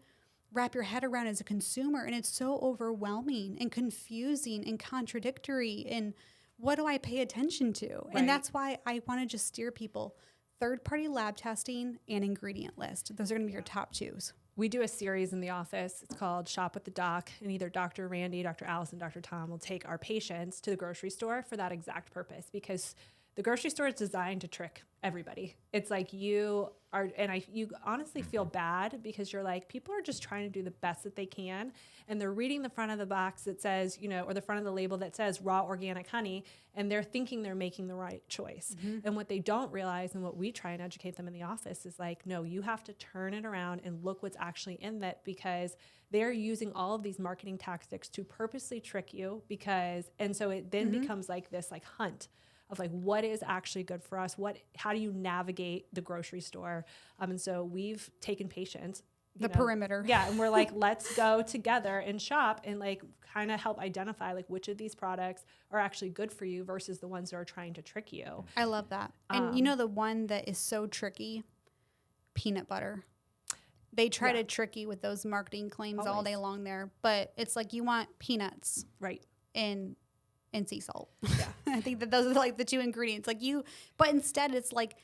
D: wrap your head around as a consumer, and it's so overwhelming and confusing and contradictory. And what do I pay attention to?
E: Right.
D: And that's why I want to just steer people. Third-party lab testing and ingredient list. Those are going to be your top twos.
E: We do a series in the office. It's called Shop with the Doc, and either Dr. Randy, Dr. Allison, Dr. Tom will take our patients to the grocery store for that exact purpose, because the grocery store is designed to trick everybody. It's like you honestly feel bad because you're like, people are just trying to do the best that they can, and they're reading the front of the box that says, or the front of the label that says raw organic honey, and they're thinking they're making the right choice. And what they don't realize, and what we try and educate them in the office, is like, no, you have to turn it around and look what's actually in that, because they're using all of these marketing tactics to purposely trick you, and so it then becomes like this like hunt of like, what is actually good for us? How do you navigate the grocery store? And so we've taken patients,
D: perimeter.
E: Yeah. And we're like, let's go together and shop and like kind of help identify like which of these products are actually good for you versus the ones that are trying to trick you.
D: I love that. And the one that is so tricky, peanut butter. They try to trick you with those marketing claims all day long there, but it's like, you want peanuts.
E: Right.
D: And sea salt. Yeah. I think that those are like the two ingredients. But instead it's like,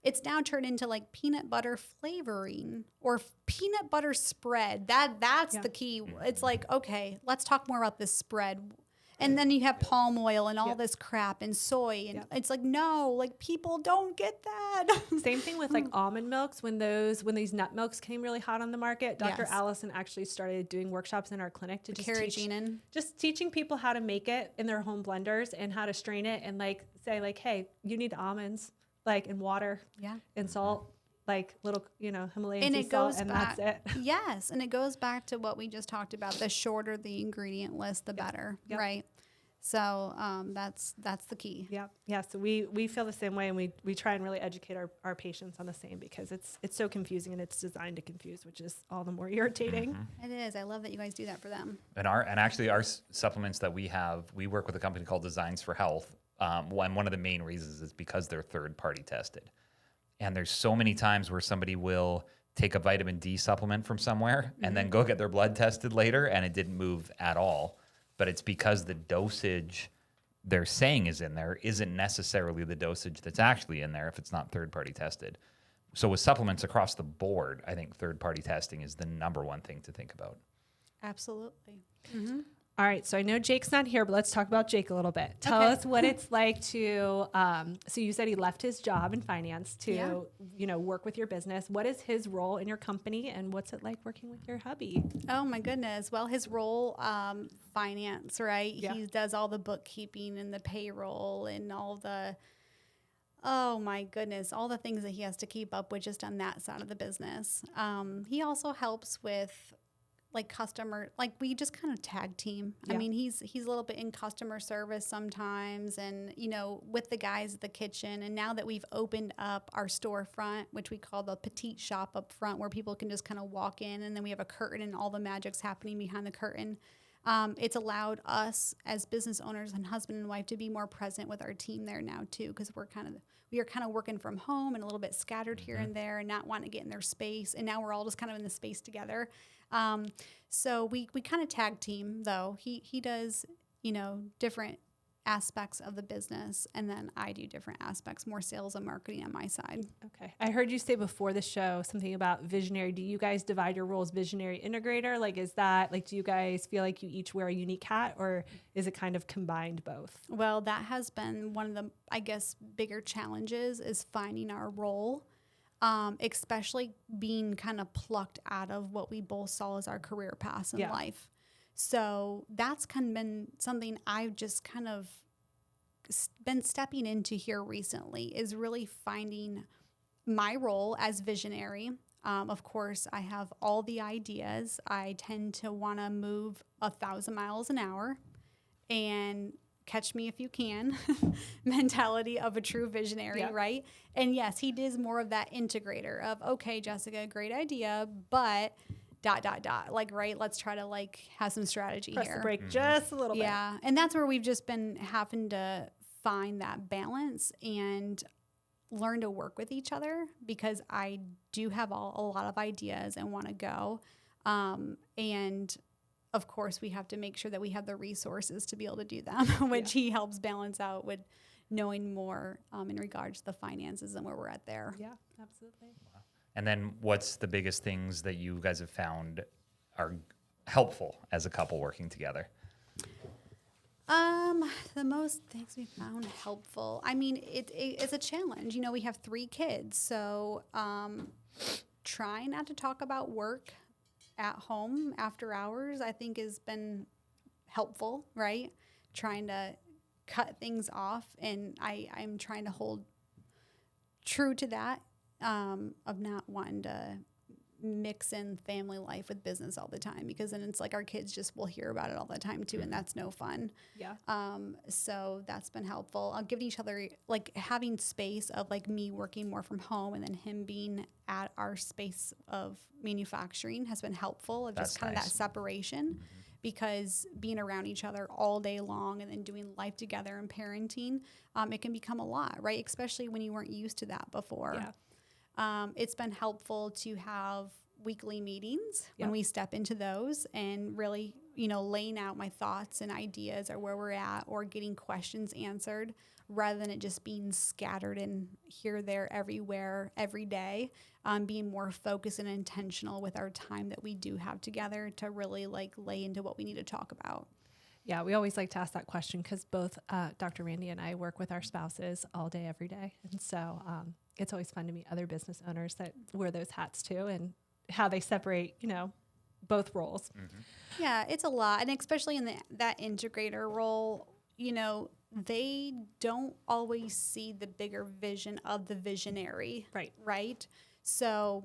D: it's now turned into like peanut butter flavoring or peanut butter spread. That's the key. It's like, okay, let's talk more about this spread. And then you have palm oil and all this crap and soy. And it's like, no, like people don't get that.
E: Same thing with like almond milks. When these nut milks came really hot on the market, Dr.
D: Yes.
E: Allison actually started doing workshops in our clinic to just teaching people how to make it in their home blenders and how to strain it and like say like, hey, you need almonds like in water and salt. Like little, Himalayan sea salt, and that's it.
D: Yes, and it goes back to what we just talked about. The shorter the ingredient list, the better, right? So that's the key.
E: Yeah, yeah. So we feel the same way, and we try and really educate our patients on the same, because it's so confusing and it's designed to confuse, which is all the more irritating.
D: It is. I love that you guys do that for them.
A: And actually our supplements that we have, we work with a company called Designs for Health. One of the main reasons is because they're third-party tested. And there's so many times where somebody will take a vitamin D supplement from somewhere and then go get their blood tested later, and it didn't move at all. But it's because the dosage they're saying is in there isn't necessarily the dosage that's actually in there if it's not third-party tested. So with supplements across the board, I think third-party testing is the number one thing to think about.
D: Absolutely.
E: All right, so I know Jake's not here, but let's talk about Jake a little bit. Tell us what it's like to, so you said he left his job in finance to, work with your business. What is his role in your company, and what's it like working with your hubby?
D: Oh my goodness. Well, his role, finance, right?
E: Yeah.
D: He does all the bookkeeping and the payroll and all the, oh my goodness, all the things that he has to keep up with just on that side of the business. He also helps with like customer, like we just kind of tag team.
E: Yeah.
D: I mean, he's a little bit in customer service sometimes, and with the guys at the kitchen. And now that we've opened up our storefront, which we call the petite shop up front, where people can just kind of walk in, and then we have a curtain and all the magic's happening behind the curtain. It's allowed us as business owners and husband and wife to be more present with our team there now too, because we are kind of working from home and a little bit scattered here and there, and not wanting to get in their space. And now we're all just kind of in the space together. So we kind of tag team though. He does, different aspects of the business, and then I do different aspects, more sales and marketing on my side.
E: Okay. I heard you say before the show something about visionary. Do you guys divide your roles, visionary, integrator? Like, is that like, do you guys feel like you each wear a unique hat, or is it kind of combined both?
D: Well, that has been one of the, I guess, bigger challenges is finding our role, especially being kind of plucked out of what we both saw as our career paths in life. So that's kind of been something I've just kind of been stepping into here recently, is really finding my role as visionary. Of course, I have all the ideas. I tend to want to move 1,000 miles an hour and catch me if you can mentality of a true visionary, right? And yes, he is more of that integrator of, okay, Jessica, great idea, but ... Like, right, let's try to like have some strategy
E: Press
D: here.
E: the brake just a little bit.
D: Yeah. And that's where we've just been having to find that balance and learn to work with each other, because I do have a lot of ideas and want to go. And of course we have to make sure that we have the resources to be able to do them, which he helps balance out with knowing more in regards to the finances and where we're at there.
E: Yeah, absolutely.
A: And then what's the biggest things that you guys have found are helpful as a couple working together?
D: The most things we found helpful. I mean, it's a challenge. You know, we have 3 kids, so trying not to talk about work at home after hours, I think has been helpful, right? Trying to cut things off, and I'm trying to hold true to that. Of not wanting to mix in family life with business all the time, because then it's like our kids just will hear about it all the time too, and that's no fun.
E: Yeah.
D: So that's been helpful. Giving each other, like, having space of like me working more from home and then him being at our space of manufacturing has been helpful, of
A: That's
D: just kind
A: nice.
D: of that separation. Because being around each other all day long and then doing life together and parenting, it can become a lot, right? Especially when you weren't used to that before.
E: Yeah.
D: It's been helpful to have weekly meetings when we step into those, and really, you know, laying out my thoughts and ideas or where we're at, or getting questions answered, rather than it just being scattered in here, there, everywhere, every day. Being more focused and intentional with our time that we do have together to really like lay into what we need to talk about.
E: Yeah, we always like to ask that question because both Dr. Randy and I work with our spouses all day, every day. And so it's always fun to meet other business owners that wear those hats too, and how they separate, you know, both roles.
A: Mm-hmm.
D: Yeah, it's a lot. And especially in that integrator role, you know, they don't always see the bigger vision of the visionary. Right. So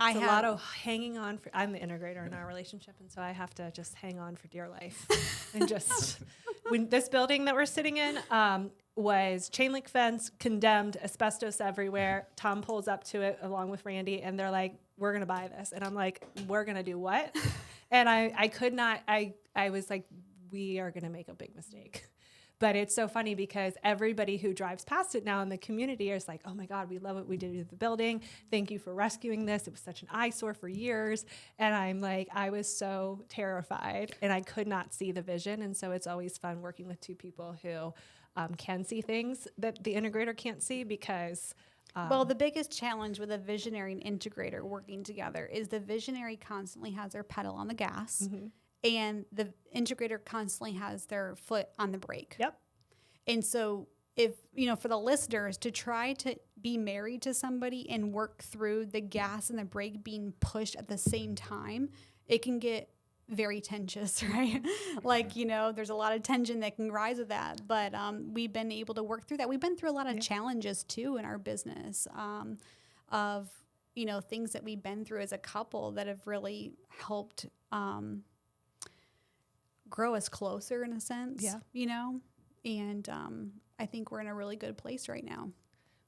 E: It's a lot of hanging on for. I'm the integrator in our relationship, and so I have to just hang on for dear life. And just when this building that we're sitting in was chain link fence, condemned, asbestos everywhere. Tom pulls up to it along with Randy, and they're like, "We're gonna buy this," and I'm like, "We're gonna do what?" And I could not. I was like, "We are gonna make a big mistake." But it's so funny because everybody who drives past it now in the community is like, "Oh my God, we love what we did to the building. Thank you for rescuing this. It was such an eyesore for years." And I'm like, I was so terrified and I could not see the vision. And so it's always fun working with 2 people who can see things that the integrator can't see, because
D: well, the biggest challenge with a visionary and integrator working together is the visionary constantly has their pedal on the gas.
E: Mm-hmm.
D: And the integrator constantly has their foot on the brake.
E: Yep.
D: And so if, you know, for the listeners to try to be married to somebody and work through the gas and the brake being pushed at the same time, it can get very tensious, right? Like, you know, there's a lot of tension that can rise with that. But we've been able to work through that. We've been through a lot of challenges too in our business of, you know, things that we've been through as a couple that have really helped grow us closer in a sense, you know, and I think we're in a really good place right now.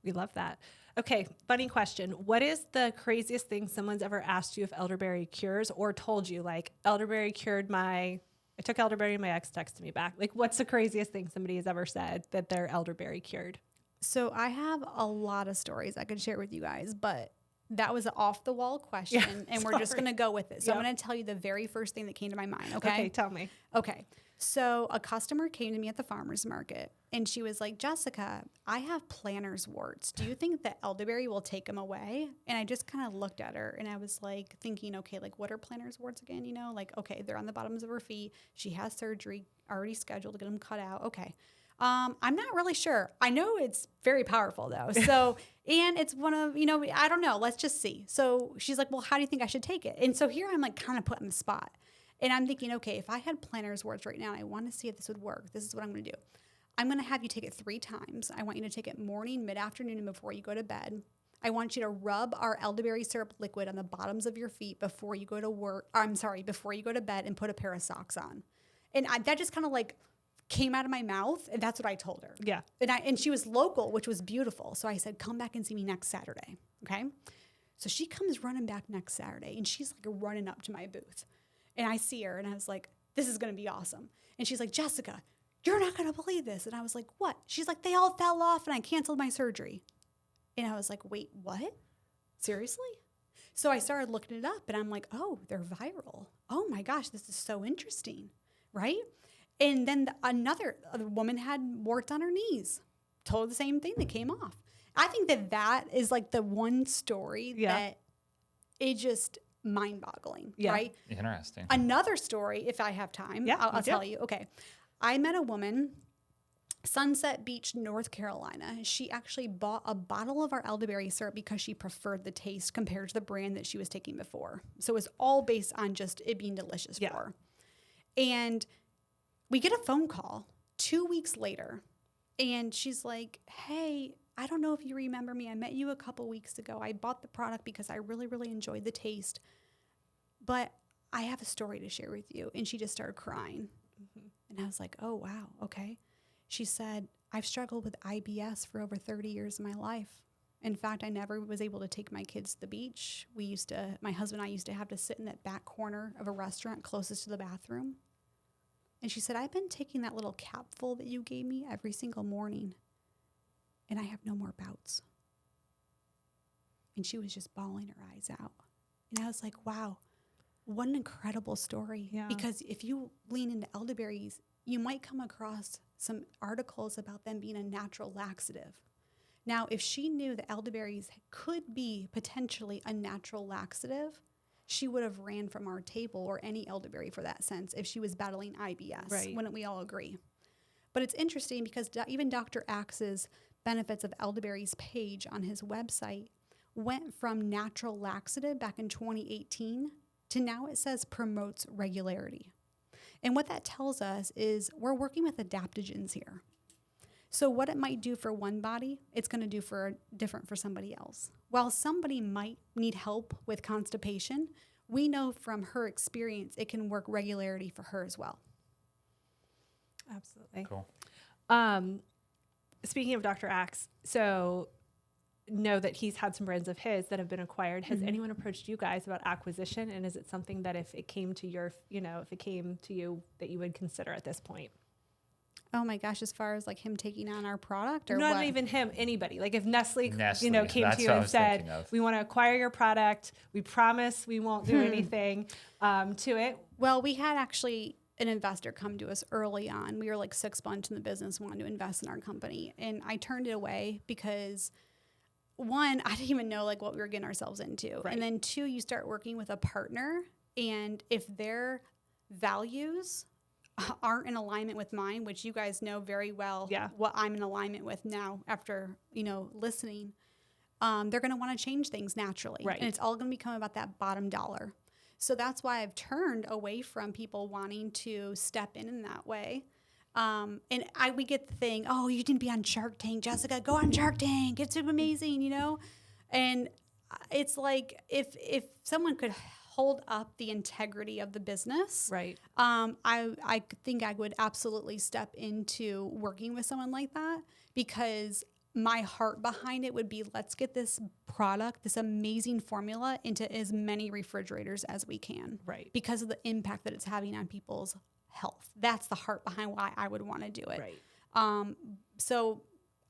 E: We love that. Okay, funny question. What is the craziest thing someone's ever asked you if elderberry cures, or told you, like, elderberry cured I took elderberry and my ex texted me back? Like, what's the craziest thing somebody has ever said that their elderberry cured?
D: So I have a lot of stories I could share with you guys, but That was an off the wall question, and we're just
E: sorry.
D: going to go with it. So I'm
E: Yep.
D: going to tell you the very first thing that came to my mind. Okay.
E: Okay, tell me.
D: Okay. So a customer came to me at the farmer's market and she was like, Jessica, I have planner's warts. Do you think that elderberry will take them away? And I just kind of looked at her and I was like thinking, okay, like what are planner's warts again? You know, like, okay, they're on the bottoms of her feet. She has surgery already scheduled to get them cut out. Okay. I'm not really sure. I know it's very powerful though. So, and it's one of, you know, I don't know. Let's just see. So she's like, well, how do you think I should take it? And so here I'm like kind of put on the spot. And I'm thinking, okay, if I had planner's warts right now and I want to see if this would work, this is what I'm going to do. I'm going to have you take it 3 times. I want you to take it morning, mid-afternoon, and before you go to bed. I want you to rub our elderberry syrup liquid on the bottoms of your feet before you go to before you go to bed and put a pair of socks on. And that just kind of like came out of my mouth, and that's what I told her.
E: Yeah.
D: And she was local, which was beautiful. So I said, come back and see me next Saturday. Okay. So she comes running back next Saturday, and she's like running up to my booth. And I see her, and I was like, this is going to be awesome. And she's like, Jessica, you're not going to believe this. And I was like, what? She's like, they all fell off, and I canceled my surgery. And I was like, wait, what? Seriously? So I started looking it up, and I'm like, oh, they're viral. Oh, my gosh, this is so interesting, right? And then another woman had warts on her knees. Told the same thing. They came off. I think that is like the one story that it just mind-boggling, right?
A: Interesting.
D: Another story, if I have time, I'll tell you. Okay. I met a woman, Sunset Beach, North Carolina. She actually bought a bottle of our elderberry syrup because she preferred the taste compared to the brand that she was taking before. So it was all based on just it being delicious for her. And we get a phone call 2 weeks later, and she's like, hey, I don't know if you remember me. I met you a couple weeks ago. I bought the product because I really, really enjoyed the taste. But I have a story to share with you. And she just started crying. Mm-hmm. And I was like, oh, wow, okay. She said, I've struggled with IBS for over 30 years of my life. In fact, I never was able to take my kids to the beach. My husband and I used to have to sit in that back corner of a restaurant closest to the bathroom. And she said, I've been taking that little capful that you gave me every single morning, and I have no more bouts. And she was just bawling her eyes out. And I was like, wow, what an incredible story. Yeah. Because if you lean into elderberries, you might come across some articles about them being a natural laxative. Now, if she knew that elderberries could be potentially a natural laxative, she would have ran from our table, or any elderberry for that sense, if she was battling IBS. Right. Wouldn't we all agree? But it's interesting because even Dr. Axe's benefits of elderberries page on his website went from natural laxative back in 2018 to now it says promotes regularity. And what that tells us is we're working with adaptogens here. So what it might do for one body, it's going to do different for somebody else. While somebody might need help with constipation, we know from her experience it can work regularity for her as well.
E: Absolutely.
A: Cool.
E: Speaking of Dr. Axe, so know that he's had some brands of his that have been acquired. Has anyone approached you guys about acquisition? And is it something that if it came to you that you would consider at this point?
D: Oh my gosh, as far as like him taking on our product, or
E: not
D: what?
E: even him, anybody. Like if Nestle came to you
A: what I
E: and
A: was
E: said,
A: thinking of.
E: we want to acquire your product. We promise we won't do anything to it.
D: Well, we had actually an investor come to us early on. We were like 6 months in the business, wanting to invest in our company. And I turned it away because one, I didn't even know like what we were getting ourselves into. Right. And then two, you start working with a partner, and if their values aren't in alignment with mine, which you guys know very well what I'm in alignment with now after, listening, they're going to want to change things naturally. Right. And it's all going to become about that bottom dollar. So that's why I've turned away from people wanting to step in that way. And we get the thing, oh, you didn't be on Shark Tank, Jessica, go on Shark Tank. It's amazing, And it's like if someone could hold up the integrity of the business, right? I think I would absolutely step into working with someone like that, because my heart behind it would be, let's get this product, this amazing formula, into as many refrigerators as we can, right? Because of the impact that it's having on people's health. That's the heart behind why I would want to do it. Right. So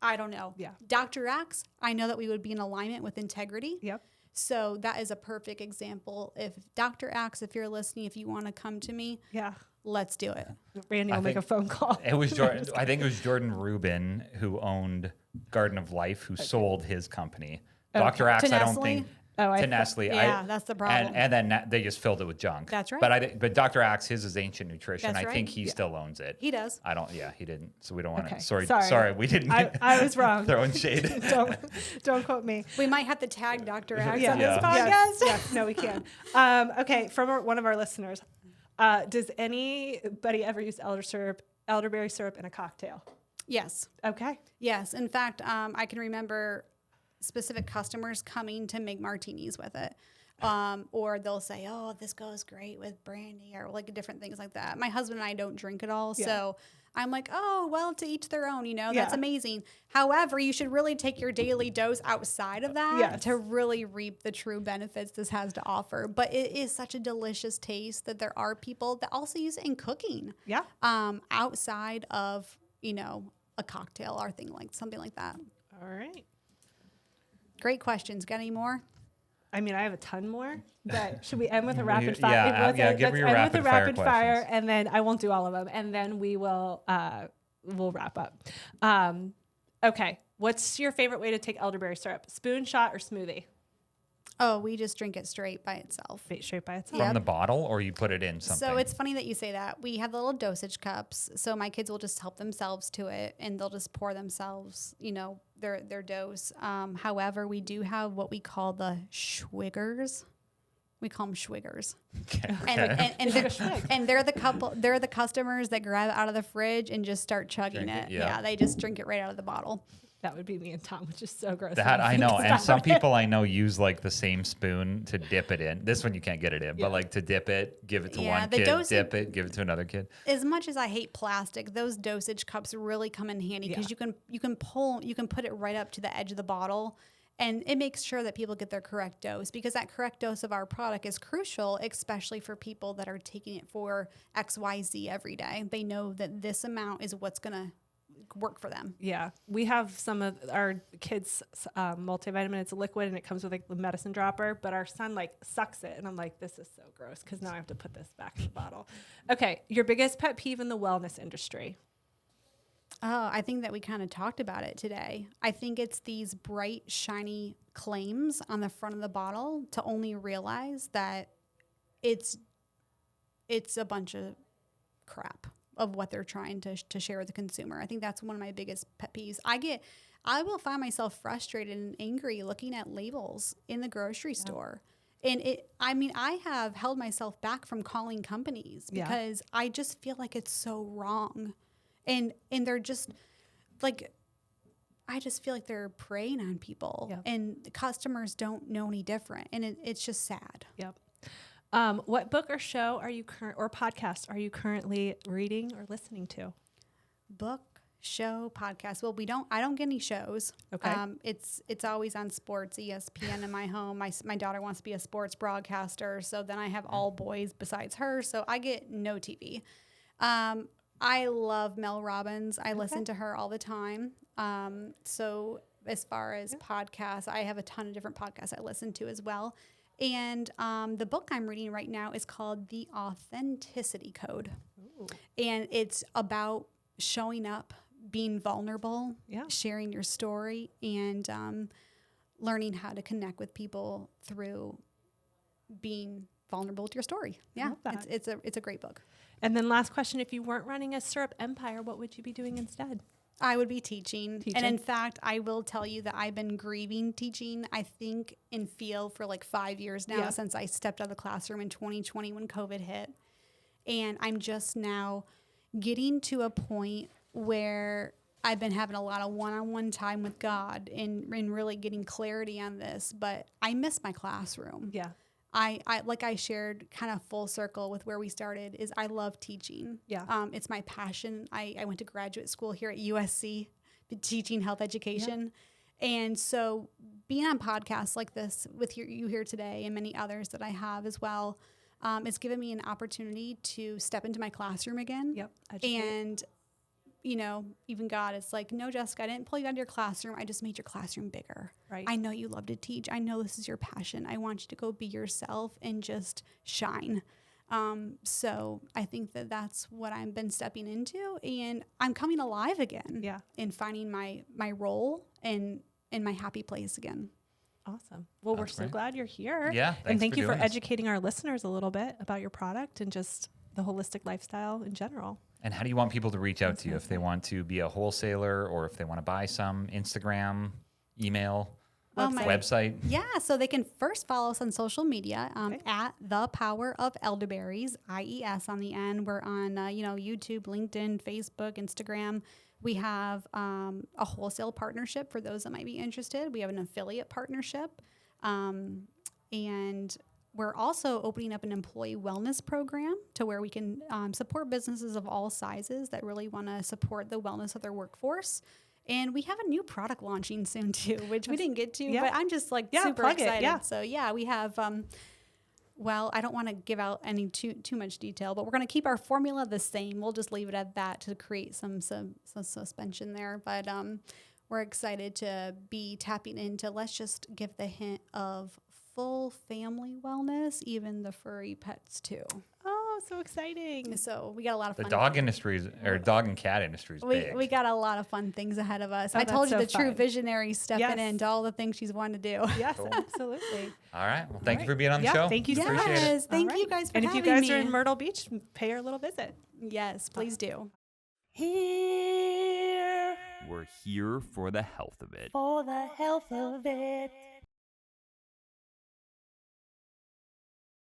D: I don't know. Yeah. Dr. Axe, I know that we would be in alignment with integrity. Yep. So that is a perfect example. If Dr. Axe, if you're listening, if you want to come to me,
E: Yeah.
D: let's do it.
E: Randy will make a phone call.
A: It was Jordan. I think it was Jordan Rubin who owned Garden of Life, who sold his company. Dr. Axe,
D: To
A: I don't
D: Nestle?
A: think.
E: Oh,
A: to Nestle.
D: Yeah, that's the problem.
A: And then they just filled it with junk.
D: That's right.
A: But Dr. Axe, his is Ancient Nutrition.
D: That's
A: I think
D: right.
A: he still owns it.
D: He does.
A: I don't. Yeah, he didn't. So we don't want
E: Okay.
A: to.
E: Sorry.
A: Sorry, we didn't.
E: I was wrong.
A: Throwing shade.
E: Don't quote me.
D: We might have to tag Dr. Axe
E: Yeah.
D: on this
A: Yeah.
D: podcast.
E: Yes. No, we can. Okay, from one of our listeners, does anybody ever use elderberry syrup in a cocktail?
D: Yes.
E: Okay.
D: Yes. In fact, I can remember specific customers coming to make martinis with it. Or they'll say, oh, this goes great with brandy or like different things like that. My husband and I don't drink at all.
E: Yeah.
D: So I'm like, oh, well, to each their own, that's
E: Yeah.
D: amazing. However, you should really take your daily dose outside of that
E: Yes.
D: to really reap the true benefits this has to offer. But it is such a delicious taste that there are people that also use it in cooking.
E: Yeah.
D: Outside of, a cocktail or something like that.
E: All right.
D: Great questions. Got any more?
E: I mean, I have a ton more, but should we end with a rapid
A: Yeah,
E: fire?
A: give me your
E: let's end with a
A: rapid fire
E: fire,
A: questions.
E: and then I won't do all of them, and then we will we'll wrap up. Okay, what's your favorite way to take elderberry syrup? Spoon, shot, or smoothie?
D: Oh, we just drink it straight by itself.
E: Straight by itself.
A: From the bottle, or you put it in something?
D: So it's funny that you say that. We have the little dosage cups. So my kids will just help themselves to it and they'll just pour themselves, their dose. However, we do have what we call the schwiggers. We call them schwiggers.
A: Okay.
D: And they're the customers that grab it out of the fridge and just start chugging
A: Drink
D: it.
A: it, yeah.
D: They just drink it right out of the bottle.
E: That would be me and Tom, which is so gross.
A: That I
E: think
A: know, and some
E: about it.
A: people I know use like the same spoon to dip it in. This one you can't get it in,
E: Yeah.
A: but like to dip it, give it to
D: Yeah,
A: one
D: the
A: kid,
D: dosage-
A: dip it, give it to another kid.
D: As much as I hate plastic, those dosage cups really come in handy because
E: Yeah.
D: you can put it right up to the edge of the bottle, and it makes sure that people get their correct dose, because that correct dose of our product is crucial, especially for people that are taking it for XYZ every day. They know that this amount is what's going to work for them.
E: Yeah, we have some of our kids' multivitamin. It's a liquid and it comes with like the medicine dropper, but our son like sucks it. And I'm like, this is so gross because now I have to put this back in the bottle. Okay, your biggest pet peeve in the wellness industry?
D: Oh, I think that we kind of talked about it today. I think it's these bright, shiny claims on the front of the bottle to only realize that it's a bunch of crap of what they're trying to share with the consumer. I think that's one of my biggest pet peeves. I will find myself frustrated and angry looking at labels in the grocery store. And I have held myself back from calling companies because I just feel like it's so wrong. And they're just like, I just feel like they're preying on people and the customers don't know any different. And it's just sad.
E: Yep. What book or show or podcast are you currently reading or listening to?
D: Book, show, podcast. Well, I don't get any shows.
E: Okay.
D: It's always on sports, ESPN in my home. My daughter wants to be a sports broadcaster. So then I have all boys besides her. So I get no TV. I love Mel Robbins. I listen to her all the time. So as far as podcasts, I have a ton of different podcasts I listen to as well. And the book I'm reading right now is called The Authenticity Code. Ooh. And it's about showing up, being vulnerable, sharing your story, and learning how to connect with people through being vulnerable with your story. Yeah, it's a great book.
E: And then last question, if you weren't running a syrup empire, what would you be doing instead?
D: I would be teaching. And in fact, I will tell you that I've been grieving teaching, I think, and feel for like 5 years now since I stepped out of the classroom in 2020 when COVID hit. And I'm just now getting to a point where I've been having a lot of one-on-one time with God and really getting clarity on this. But I miss my classroom.
E: Yeah.
D: I like I shared kind of full circle with where we started is I love teaching.
E: Yeah.
D: It's my passion. I went to graduate school here at USC teaching health education. Yeah. And so being on podcasts like this with you here today and many others that I have as well, it's given me an opportunity to step into my classroom again.
E: Yep.
D: And even God, it's like, no, Jessica, I didn't pull you out of your classroom. I just made your classroom bigger.
E: Right.
D: I know you love to teach. I know this is your passion. I want you to go be yourself and just shine. So I think that that's what I've been stepping into, and I'm coming alive again.
E: Yeah.
D: And finding my role and my happy place again.
E: Awesome. Well, we're
A: That's
E: so
A: great.
E: glad you're here.
A: Yeah,
E: And
A: thanks
E: thank
A: for
E: you for
A: doing this.
E: educating our listeners a little bit about your product and just the holistic lifestyle in general.
A: And how do you want people to reach out to you if they want to be a wholesaler or if they want to buy some? Instagram, email, website?
D: Yeah, so they can first follow us on social media
E: Okay.
D: at the Power of Elderberries, IES on the end. We're on YouTube, LinkedIn, Facebook, Instagram. We have a wholesale partnership for those that might be interested. We have an affiliate partnership, and we're also opening up an employee wellness program to where we can support businesses of all sizes that really want to support the wellness of their workforce. And we have a new product launching soon too, which we didn't get to,
E: Yeah.
D: but I'm just like
E: Yeah,
D: super
E: plug it,
D: excited.
E: yeah.
D: So yeah, we have, well, I don't want to give out any too much detail, but we're going to keep our formula the same. We'll just leave it at that to create some suspension there. But we're excited to be tapping into, let's just give the hint of full family wellness, even the furry pets too.
E: Oh, so exciting.
D: So we got a lot of
A: The
D: fun.
A: dog industry or dog and cat industry is big.
D: We got a lot of fun things ahead of us.
E: Oh,
D: I told you
E: that's
D: the
E: so
D: true
E: fun.
D: visionary stepping
E: Yes.
D: into all the things she's wanted to do.
E: Yes, absolutely.
A: All right. Well, thank you
E: right.
A: for being on the
E: Yeah,
A: show.
E: thank you so
A: Appreciate
E: much.
A: it.
D: Yes, thank
E: All
D: you
E: right.
D: guys for
E: And if you
D: having
E: guys are
D: me.
E: in Myrtle Beach, pay her a little visit.
D: Yes, please do.
F: Here
G: We're here for the health of it.
F: for the health of it.